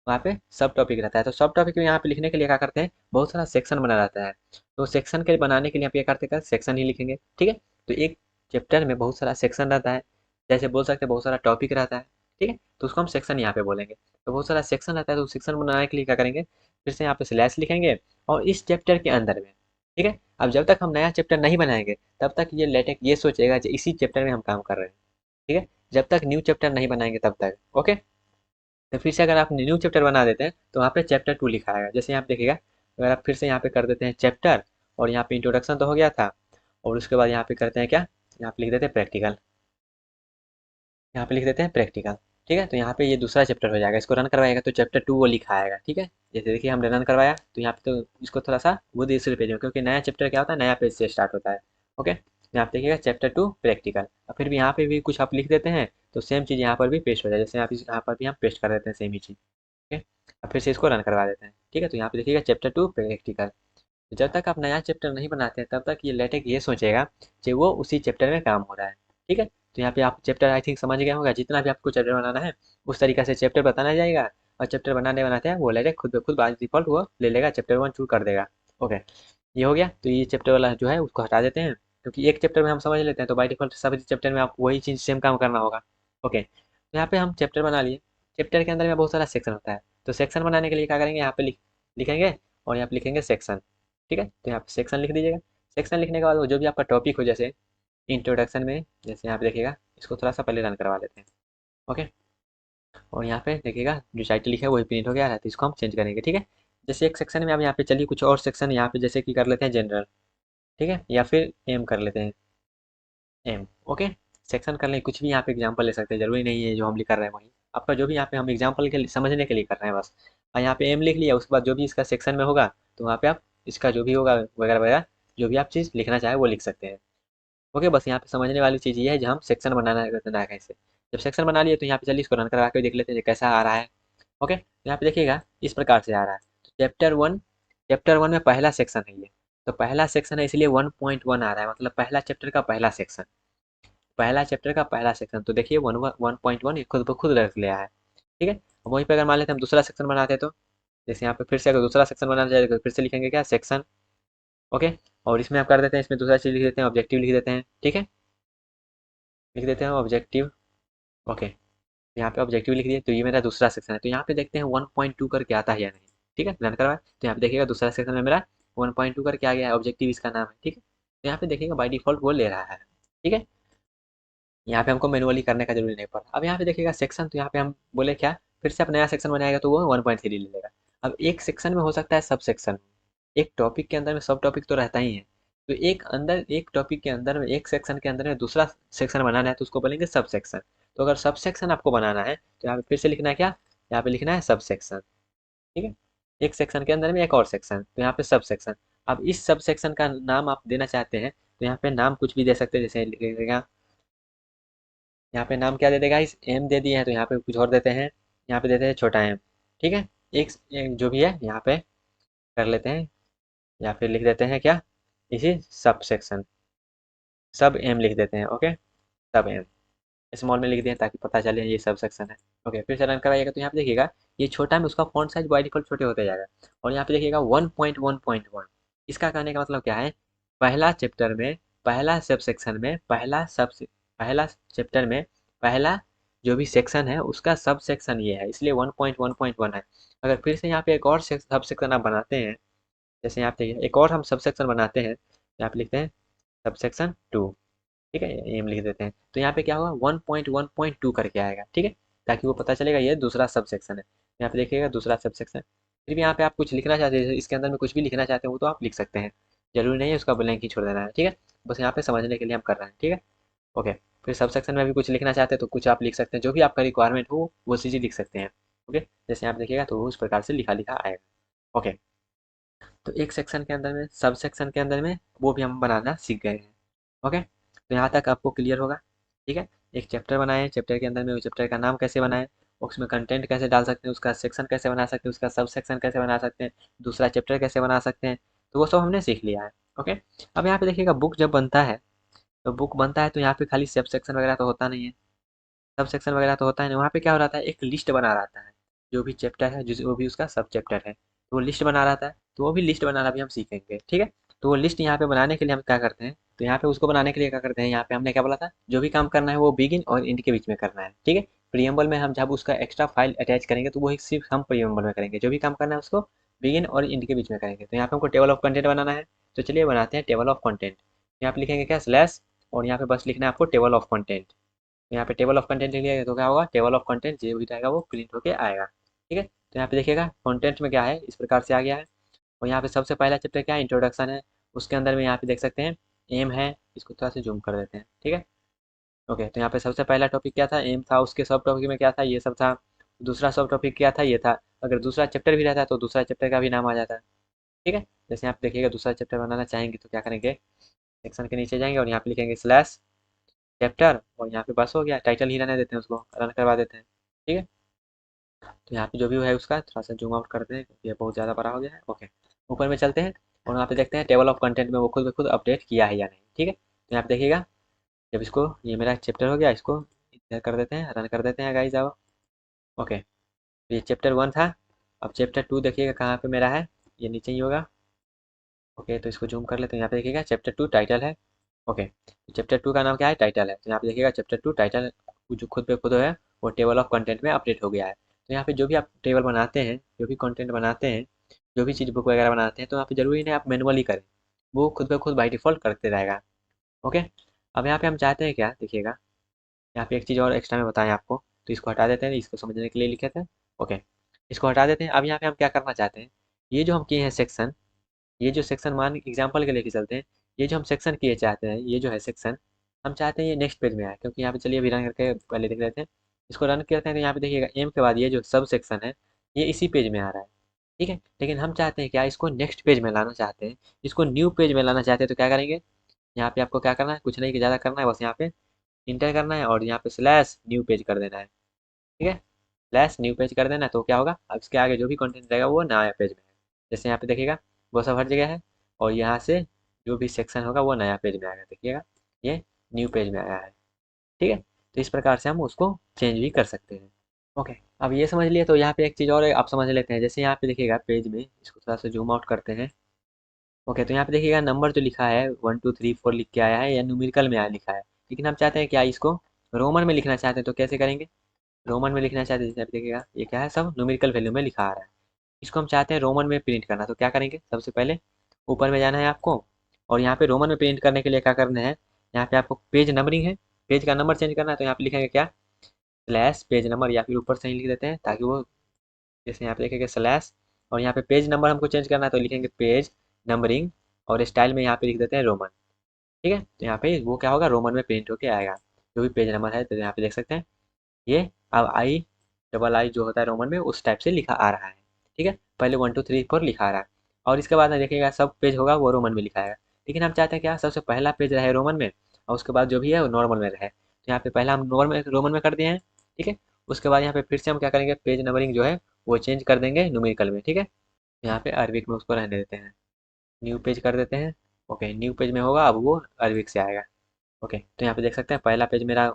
वहाँ पे सब टॉपिक रहता है, तो सब टॉपिक में यहाँ पे लिखने के लिए क्या करते हैं, बहुत सारा सेक्शन बना रहता है। तो सेक्शन के बनाने के लिए आप क्या करते हैं, सेक्शन ही लिखेंगे। ठीक है, तो एक चैप्टर में बहुत सारा सेक्शन रहता है, जैसे बोल सकते हैं बहुत सारा टॉपिक रहता है। ठीक है, तो उसको हम सेक्शन यहाँ पे बोलेंगे। तो बहुत सारा सेक्शन रहता है, तो सेक्शन बनाने के लिए क्या करेंगे, फिर से यहाँ पे स्लैश लिखेंगे और इस चैप्टर के अंदर में। ठीक है, अब जब तक हम नया चैप्टर नहीं बनाएंगे तब तक ये लेटेक ये सोचेगा कि इसी चैप्टर में हम काम कर रहे हैं। ठीक है, जब तक न्यू चैप्टर नहीं बनाएंगे तब तक। ओके, तो फिर से अगर आप न्यू चैप्टर बना देते हैं तो वहाँ पे चैप्टर 2 लिखा आएगा। जैसे यहाँ पे देखिएगा, अगर आप फिर से यहाँ पे कर देते हैं चैप्टर, और यहाँ पे इंट्रोडक्शन तो हो गया था, और उसके बाद यहाँ पे करते हैं क्या, यहाँ पे लिख देते हैं प्रैक्टिकल। यहाँ पे लिख देते हैं प्रैक्टिकल। ठीक है, तो यहाँ पे ये दूसरा चैप्टर हो जाएगा, इसको रन करवाएगा तो चैप्टर 2 वो लिखा आएगा। ठीक है, जैसे देखिए हमने रन करवाया तो यहाँ पे तो इसको थोड़ा सा वो दूसरे पेज में, क्योंकि नया चैप्टर क्या होता है, नया पेज से स्टार्ट होता है। ओके, यहाँ पे देखिएगा चैप्टर 2 प्रैक्टिकल, और फिर भी यहाँ पे भी कुछ आप लिख देते हैं तो सेम चीज़ यहाँ पर भी पेस्ट हो जाए। जैसे यहाँ पर भी हम पेस्ट कर देते हैं सेम ही चीज़। ठीक है, अब फिर से इसको रन करवा देते हैं। ठीक है, तो यहाँ पे देखिएगा चैप्टर 2 प्रैक्टिकल। जब तक आप नया चैप्टर नहीं बनाते हैं तब तक ये लेटेक ये सोचेगा कि वो उसी चैप्टर में काम हो रहा है। ठीक है, तो यहाँ पे आप चैप्टर आई थिंक समझ गए होगा, जितना भी आपको चैप्टर बनाना है उस तरीके से चैप्टर बताना जाएगा, और चैप्टर बनाने बनाते हैं वो लेटेक खुद ब खुद बाय डिफॉल्ट वो ले लेगा, चैप्टर 1 चूज कर देगा। ओके, ये हो गया। तो ये चैप्टर वाला जो है उसको हटा देते हैं, क्योंकि एक चैप्टर में हम समझ लेते हैं तो बाय डिफॉल्ट सभी चैप्टर में आप वही चीज़ सेम काम करना होगा। ओके, तो यहाँ पे हम चैप्टर बना लिए। चैप्टर के अंदर में बहुत सारा सेक्शन होता है, तो सेक्शन बनाने के लिए क्या करेंगे, यहाँ पे लिखेंगे, और यहाँ पे लिखेंगे सेक्शन। ठीक है, तो यहाँ पे सेक्शन लिख दीजिएगा। सेक्शन लिखने के बाद वो जो भी आपका टॉपिक हो, जैसे इंट्रोडक्शन में जैसे यहाँ पे देखिएगा, इसको थोड़ा सा पहले रन करवा लेते हैं। ओके, और यहाँ पे देखिएगा जो टाइटल लिखा है वही प्रिंट हो गया है, तो इसको हम चेंज करेंगे। ठीक है, जैसे एक सेक्शन में अब यहाँ पे चलिए कुछ और सेक्शन यहाँ पे जैसे कि कर लेते हैं जनरल। ठीक है, या फिर एम कर लेते हैं, एम। ओके, सेक्शन कर लें, कुछ भी यहाँ पे एग्जाम्पल ले सकते हैं, जरूरी नहीं है जो हम लिख कर रहे हैं वही आपका, जो भी यहाँ पे हम एग्जाम्पल के समझने के लिए कर रहे हैं बस। और यहाँ पे एम लिख लिया, उसके बाद जो भी इसका सेक्शन में होगा तो वहाँ पे आप इसका जो भी होगा वगैरह वगैरह जो भी आप चीज़ लिखना चाहे वो लिख सकते हैं। ओके, बस यहाँ पे समझने वाली चीज़ ये है जो हम सेक्शन बनाना है कैसे। जब सेक्शन बना लिए तो यहाँ पे चलिए इसको रन करा के देख लेते हैं कैसा आ रहा है। ओके, तो यहाँ पे देखिएगा इस प्रकार से आ रहा है। तो चैप्टर वन में पहला सेक्शन है ये, तो पहला सेक्शन है इसलिए 1.1 आ रहा है, मतलब पहला चैप्टर का पहला सेक्शन, पहला चैप्टर का पहला सेक्शन। तो देखिए 1.1 खुद ब खुद रख लिया है। ठीक है, वहीं पे अगर मान लेते हैं हम दूसरा सेक्शन बनाते हैं, तो जैसे यहाँ पे फिर से अगर दूसरा सेक्शन बनाना चाहिए तो फिर से लिखेंगे क्या, सेक्शन। ओके, और इसमें आप कर देते हैं, इसमें दूसरा चीज़ लिख देते हैं, ऑब्जेक्टिव लिख देते हैं। ठीक है, लिख देते हैं ऑब्जेक्टिव। ओके, यहाँ पे ऑब्जेक्टिव लिख दिए, तो ये मेरा दूसरा सेक्शन है। तो यहाँ पे देखते हैं 1.2 करके आता है या नहीं। ठीक है, रन करवाए तो यहाँ पे देखिएगा दूसरा सेक्शन में मेरा 1.2 करके आ गया है, ऑब्जेक्टिव इसका नाम है। ठीक है, तो यहाँ पे देखिएगा बाई डिफॉल्ट वो ले रहा है। ठीक है, यहाँ पे हमको मैनुअली करने का जरूरी नहीं पड़ा। अब यहाँ पे देखिएगा सेक्शन, तो यहाँ पे हम बोले क्या, फिर से आप नया सेक्शन बनाएगा तो वो 1.3 ले लेगा। अब एक सेक्शन में हो सकता है सब सेक्शन, एक टॉपिक के अंदर में सब टॉपिक तो रहता ही है, तो एक टॉपिक के अंदर में एक सेक्शन के अंदर में दूसरा सेक्शन बनाना है तो उसको बोलेंगे सब सेक्शन। तो अगर सब सेक्शन आपको बनाना है तो यहाँ पे फिर से लिखना है क्या, यहाँ पे लिखना है सब सेक्शन। ठीक है, एक सेक्शन के अंदर में एक और सेक्शन, तो यहाँ पे सब सेक्शन। अब इस सब सेक्शन का नाम आप देना चाहते हैं तो यहाँ पे नाम कुछ भी दे सकते हैं, जैसे लिखेगा यहाँ पे नाम क्या दे देगा, इस एम दे दिए हैं तो यहाँ पे कुछ और देते हैं, यहाँ पे देते हैं छोटा एम। ठीक है, एक जो भी है यहाँ पे कर लेते हैं, या फिर लिख देते हैं क्या, इसी सब सेक्शन, सब एम लिख देते हैं। ओके, सब एम स्मॉल में लिख दिए ताकि पता चले ये सब सेक्शन है। ओके, फिर से रन कराइएगा तो यहाँ पे देखिएगा ये छोटा में उसका फॉन्ट साइज बाय डिफॉल्ट छोटे होते जाएगा। और यहाँ पे देखिएगा 1.1.1, इसका कहने का मतलब क्या है, पहला चैप्टर में पहला सब सेक्शन में पहला चैप्टर में पहला जो भी सेक्शन है उसका सब सेक्शन ये है, इसलिए 1.1.1 है। अगर फिर से यहाँ पे एक और सब सेक्शन आप बनाते हैं, जैसे यहाँ पे एक और हम सब सेक्शन बनाते हैं, यहाँ पे लिखते हैं सब सेक्शन 2। ठीक है, एम लिख देते हैं, तो यहाँ पे क्या होगा 1.1.2 करके आएगा। ठीक है, ताकि वो पता चलेगा ये दूसरा सब सेक्शन है। यहाँ पे देखिएगा दूसरा सब सेक्शन। फिर भी यहाँ पे आप कुछ लिखना चाहते हैं, इसके अंदर में कुछ भी लिखना चाहते हैं वो तो आप लिख सकते हैं, जरूरी नहीं है उसका ब्लैंक ही छोड़ देना है। ठीक है, बस यहाँ पे समझने के लिए हम कर रहे हैं। ठीक है, ओके, फिर सब सेक्शन में भी कुछ लिखना चाहते हैं तो कुछ आप लिख सकते हैं, जो भी आपका रिक्वायरमेंट हो वो चीज़ें लिख सकते हैं। ओके, जैसे आप देखिएगा तो उस प्रकार से लिखा लिखा आएगा। ओके, तो एक सेक्शन के अंदर में सब सेक्शन के अंदर में वो भी हम बनाना सीख गए हैं। ओके, तो यहाँ तक आपको क्लियर होगा। ठीक है, एक चैप्टर बनाए, चैप्टर के अंदर में उस चैप्टर का नाम कैसे बनाए, उसमें कंटेंट कैसे डाल सकते हैं, उसका सेक्शन कैसे बना सकते हैं, उसका सब सेक्शन कैसे बना सकते हैं, दूसरा चैप्टर कैसे बना सकते हैं, तो वो सब हमने सीख लिया है। ओके, अब यहाँ पे देखिएगा बुक जब बनता है, तो बुक बनता है तो यहाँ पे खाली सब सेक्शन वगैरह तो होता नहीं है, सब सेक्शन वगैरह तो होता है नहीं, वहाँ पे क्या हो रहा था, एक लिस्ट बना रहता है, जो भी चैप्टर है जिस वो भी उसका सब चैप्टर है, तो वो लिस्ट बना रहता है, तो वो भी लिस्ट बनाना भी हम सीखेंगे। ठीक है, तो वो लिस्ट यहाँ पे बनाने के लिए हम क्या करते हैं, तो यहाँ पे उसको बनाने के लिए क्या करते हैं, यहाँ पे हमने क्या बोला था, जो भी काम करना है वो बिगिन और एंड के बीच में करना है। ठीक है, प्रियम्बल में हम जब उसका एक्स्ट्रा फाइल अटैच करेंगे तो वो एक सिर्फ हम प्रियम्बल में करेंगे, जो भी काम करना है उसको बिगिन और एंड के बीच में करेंगे। तो यहाँ पे हमको टेबल ऑफ कंटेंट बनाना है, तो चलिए बनाते हैं टेबल ऑफ कंटेंट। यहाँ पे लिखेंगे क्या, स्लैश, और यहाँ पे बस लिखना है आपको टेबल ऑफ कंटेंट। यहाँ पे टेबल ऑफ कंटेंट लिख लिया तो क्या होगा, टेबल ऑफ कंटेंट जो भी रहेगा वो प्रिंट होके आएगा। ठीक है, तो यहाँ पे देखिएगा कंटेंट में क्या है, इस प्रकार से आ गया है। और यहाँ पे सबसे पहला चैप्टर क्या है, इंट्रोडक्शन है, उसके अंदर में यहाँ पे देख सकते हैं एम है, इसको थोड़ा सा जूम कर देते हैं। ठीक है, ओके, तो यहाँ पे सबसे पहला टॉपिक क्या था, एम था, उसके सब टॉपिक में क्या था, ये सब था। दूसरा सब टॉपिक क्या था, ये था। अगर दूसरा चैप्टर भी रहता तो दूसरा चैप्टर का भी नाम आ जाता। ठीक है, जैसे आप देखिएगा दूसरा चैप्टर बनाना चाहेंगे तो क्या करेंगे, सेक्शन के नीचे जाएंगे और यहाँ पे लिखेंगे स्लैश चैप्टर, और यहाँ पे बस हो गया, टाइटल ही रहने देते हैं, उसको रन करवा देते हैं। ठीक है, तो यहाँ पे जो भी है उसका थोड़ा सा जूम आउट करते हैं क्योंकि ये बहुत ज़्यादा बड़ा हो गया है। ओके, ऊपर में चलते हैं और वहाँ पे देखते हैं टेबल ऑफ कंटेंट में वो खुद ब खुद अपडेट किया है या नहीं। ठीक है, तो यहाँ पे देखिएगा, जब इसको, ये मेरा चैप्टर हो गया, इसको इधर कर देते हैं, रन कर देते हैं गाइस अब। ओके, तो ये चैप्टर 1 था। अब चैप्टर 2 देखिएगा कहाँ पे मेरा है, ये नीचे ही होगा। ओके, तो इसको जूम कर लेते हैं, यहाँ पे देखिएगा चैप्टर 2 टाइटल है। ओके, तो चैप्टर 2 का नाम क्या है, टाइटल है, तो यहाँ पे देखिएगा चैप्टर 2 टाइटल जो खुद पे खुद है वो टेबल ऑफ कंटेंट में अपडेट हो गया है। तो यहाँ पे जो भी आप टेबल बनाते हैं, जो भी कंटेंट बनाते हैं, जो भी चीज़ बुक वगैरह बनाते हैं, तो यहाँ पे जरूरी नहीं आप मैनुअली करें, वो खुद पे खुद बाई डिफ़ॉल्ट करते रहेगा। ओके, अब यहाँ पे हम चाहते हैं क्या, देखिएगा यहाँ पे एक चीज़ और एक्स्ट्रा में बताएं आपको, तो इसको हटा देते हैं, इसको समझने के लिए लिखे थे। ओके, इसको हटा देते हैं। अब यहाँ पे हम क्या करना चाहते हैं, ये जो हम किए हैं सेक्शन, ये जो सेक्शन मान एग्जांपल के लेके चलते हैं, ये जो हम सेक्शन किए चाहते हैं, ये जो है सेक्शन, हम चाहते हैं ये नेक्स्ट पेज में आए, क्योंकि यहाँ पे चलिए अभी रन करके पहले देख लेते हैं। इसको रन करते हैं तो यहाँ पे देखिएगा एम के बाद ये जो सब सेक्शन है ये इसी पेज में आ रहा है। ठीक है, लेकिन हम चाहते हैं क्या, इसको नेक्स्ट पेज में लाना चाहते हैं, इसको न्यू पेज में लाना चाहते हैं, तो क्या करेंगे, यहाँ पे आपको क्या करना है, कुछ नहीं कि ज़्यादा करना है, बस यहाँ पे इंटर करना है और यहाँ पे स्लैश न्यू पेज कर देना है। ठीक है, स्लैश न्यू पेज कर देना, तो क्या होगा, अब इसके आगे जो भी कंटेंट रहेगा वो नया पेज में है। जैसे यहाँ पे देखिएगा वो सब हर जगह है, और यहाँ से जो भी सेक्शन होगा वो नया पेज में आएगा, देखिएगा ये न्यू पेज में आया है। ठीक है, तो इस प्रकार से हम उसको चेंज भी कर सकते हैं। ओके, अब ये समझ लिए, तो यहाँ पे एक चीज़ और आप समझ लेते हैं, जैसे यहाँ पे देखिएगा पेज में, इसको थोड़ा सा जूम आउट करते हैं। ओके, तो यहाँ पे देखिएगा नंबर जो लिखा है 1 2 3 4 लिख के आया है या न्यूमेरिकल में आया लिखा है, लेकिन हम चाहते हैं क्या, इसको रोमन में लिखना चाहते हैं, तो कैसे करेंगे, रोमन में लिखना चाहते हैं, जैसे आप देखिएगा ये क्या है, सब न्यूमेरिकल वैल्यू में लिखा आ रहा है, इसको हम चाहते हैं रोमन में प्रिंट करना, तो क्या करेंगे, सबसे पहले ऊपर में जाना है आपको, और यहाँ पे रोमन में प्रिंट करने के लिए क्या करना है, यहाँ पे आपको पेज नंबरिंग है, पेज का नंबर चेंज करना है, तो यहाँ पे लिखेंगे क्या, स्लैश पेज नंबर, या फिर ऊपर से ही लिख देते हैं ताकि वो, जैसे यहाँ पे लिखेंगे स्लैश, और यहाँ पे पेज नंबर हमको चेंज करना है, तो लिखेंगे पेज नंबरिंग, और स्टाइल में यहाँ पे लिख देते हैं रोमन। ठीक है, तो यहाँ पे वो क्या होगा, रोमन में प्रिंट होके आएगा, जो भी पेज नंबर है, तो यहाँ पे देख सकते हैं ये अब आई डबल आई जो होता है रोमन में उस टाइप से लिखा आ रहा है। ठीक है, पहले 1 2 3 4 लिखा आ रहा है, और इसके बाद में देखिएगा सब पेज होगा वो रोमन में लिखा है, लेकिन हम चाहते हैं क्या, सबसे पहला पेज रहे रोमन में, और उसके बाद जो भी है वो नॉर्मल में रहे, तो यहाँ पे पहला हम नॉर्मल रोमन में कर दिए हैं। ठीक है, उसके बाद यहाँ पे फिर से हम क्या करेंगे, पेज नंबरिंग जो है वो चेंज कर देंगे न्यूमेरिकल में। ठीक है, यहाँ पे अरबिक में उसको रहने देते हैं, न्यू पेज कर देते हैं। ओके, न्यू पेज में होगा, अब वो अरबिक से आएगा। ओके, तो यहाँ पे देख सकते हैं पहला पेज मेरा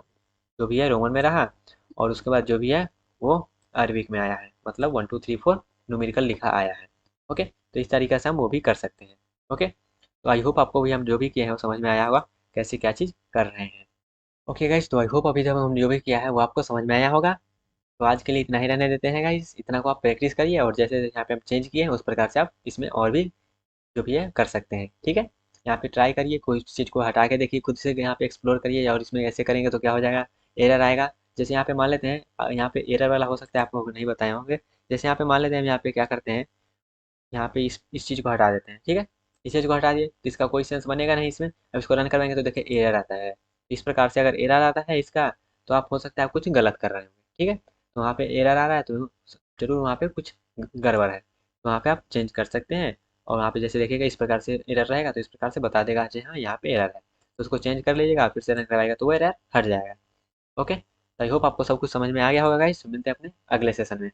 जो भी है रोमन में रहा, और उसके बाद जो भी है वो अरबिक में आया है, मतलब 1 2 3 4 न्यूमेरिकल लिखा आया है। ओके, तो इस तरीके से हम वो भी कर सकते हैं। ओके, तो आई होप आपको भी हम जो भी किए हैं वो समझ में आया होगा, कैसे क्या चीज़ कर रहे हैं। ओके गाइज, तो आई होप अभी जब हम जो भी किया है वो आपको समझ में आया होगा। तो आज के लिए इतना ही रहने देते हैं गाइज, इतना को आप प्रैक्टिस करिए, और जैसे यहाँ पे हम चेंज किए हैं उस प्रकार से आप इसमें और भी जो भी है कर सकते हैं। ठीक है, यहाँ पे ट्राई करिए, कोई चीज़ को हटा के देखिए, खुद से यहाँ पे एक्सप्लोर करिए, और इसमें ऐसे करेंगे तो क्या हो जाएगा, एरर आएगा। जैसे यहाँ पे मान लेते हैं यहाँ पे एरर वाला हो सकता है, आप लोगों को नहीं बताए होंगे। जैसे यहाँ पे मान लेते हैं हम यहाँ पे क्या करते हैं, यहाँ पे इस चीज़ को हटा देते हैं। ठीक है, इस चीज़ को हटा दिए तो इसका कोई सेंस बनेगा नहीं इसमें, अब इसको रन करवाएंगे तो देखिए एरर आता है। इस प्रकार से अगर एरर आता है इसका, तो आप हो सकता है आप कुछ गलत कर रहे होंगे। ठीक है, तो वहाँ पे एरर आ रहा है तो जरूर वहाँ पे कुछ गड़बड़ है, तो वहाँ पे आप चेंज कर सकते हैं। और वहाँ पे जैसे देखिएगा इस प्रकार से एरर रहेगा तो इस प्रकार से बता देगा जी हाँ यहाँ पे एरर है, तो उसको चेंज कर लीजिएगा, फिर से रन कराएगा तो वो एरर हट जाएगा। ओके, आई होप आपको सब कुछ समझ में आ गया होगा गाइस। मिलते हैं अपने अगले सेशन में।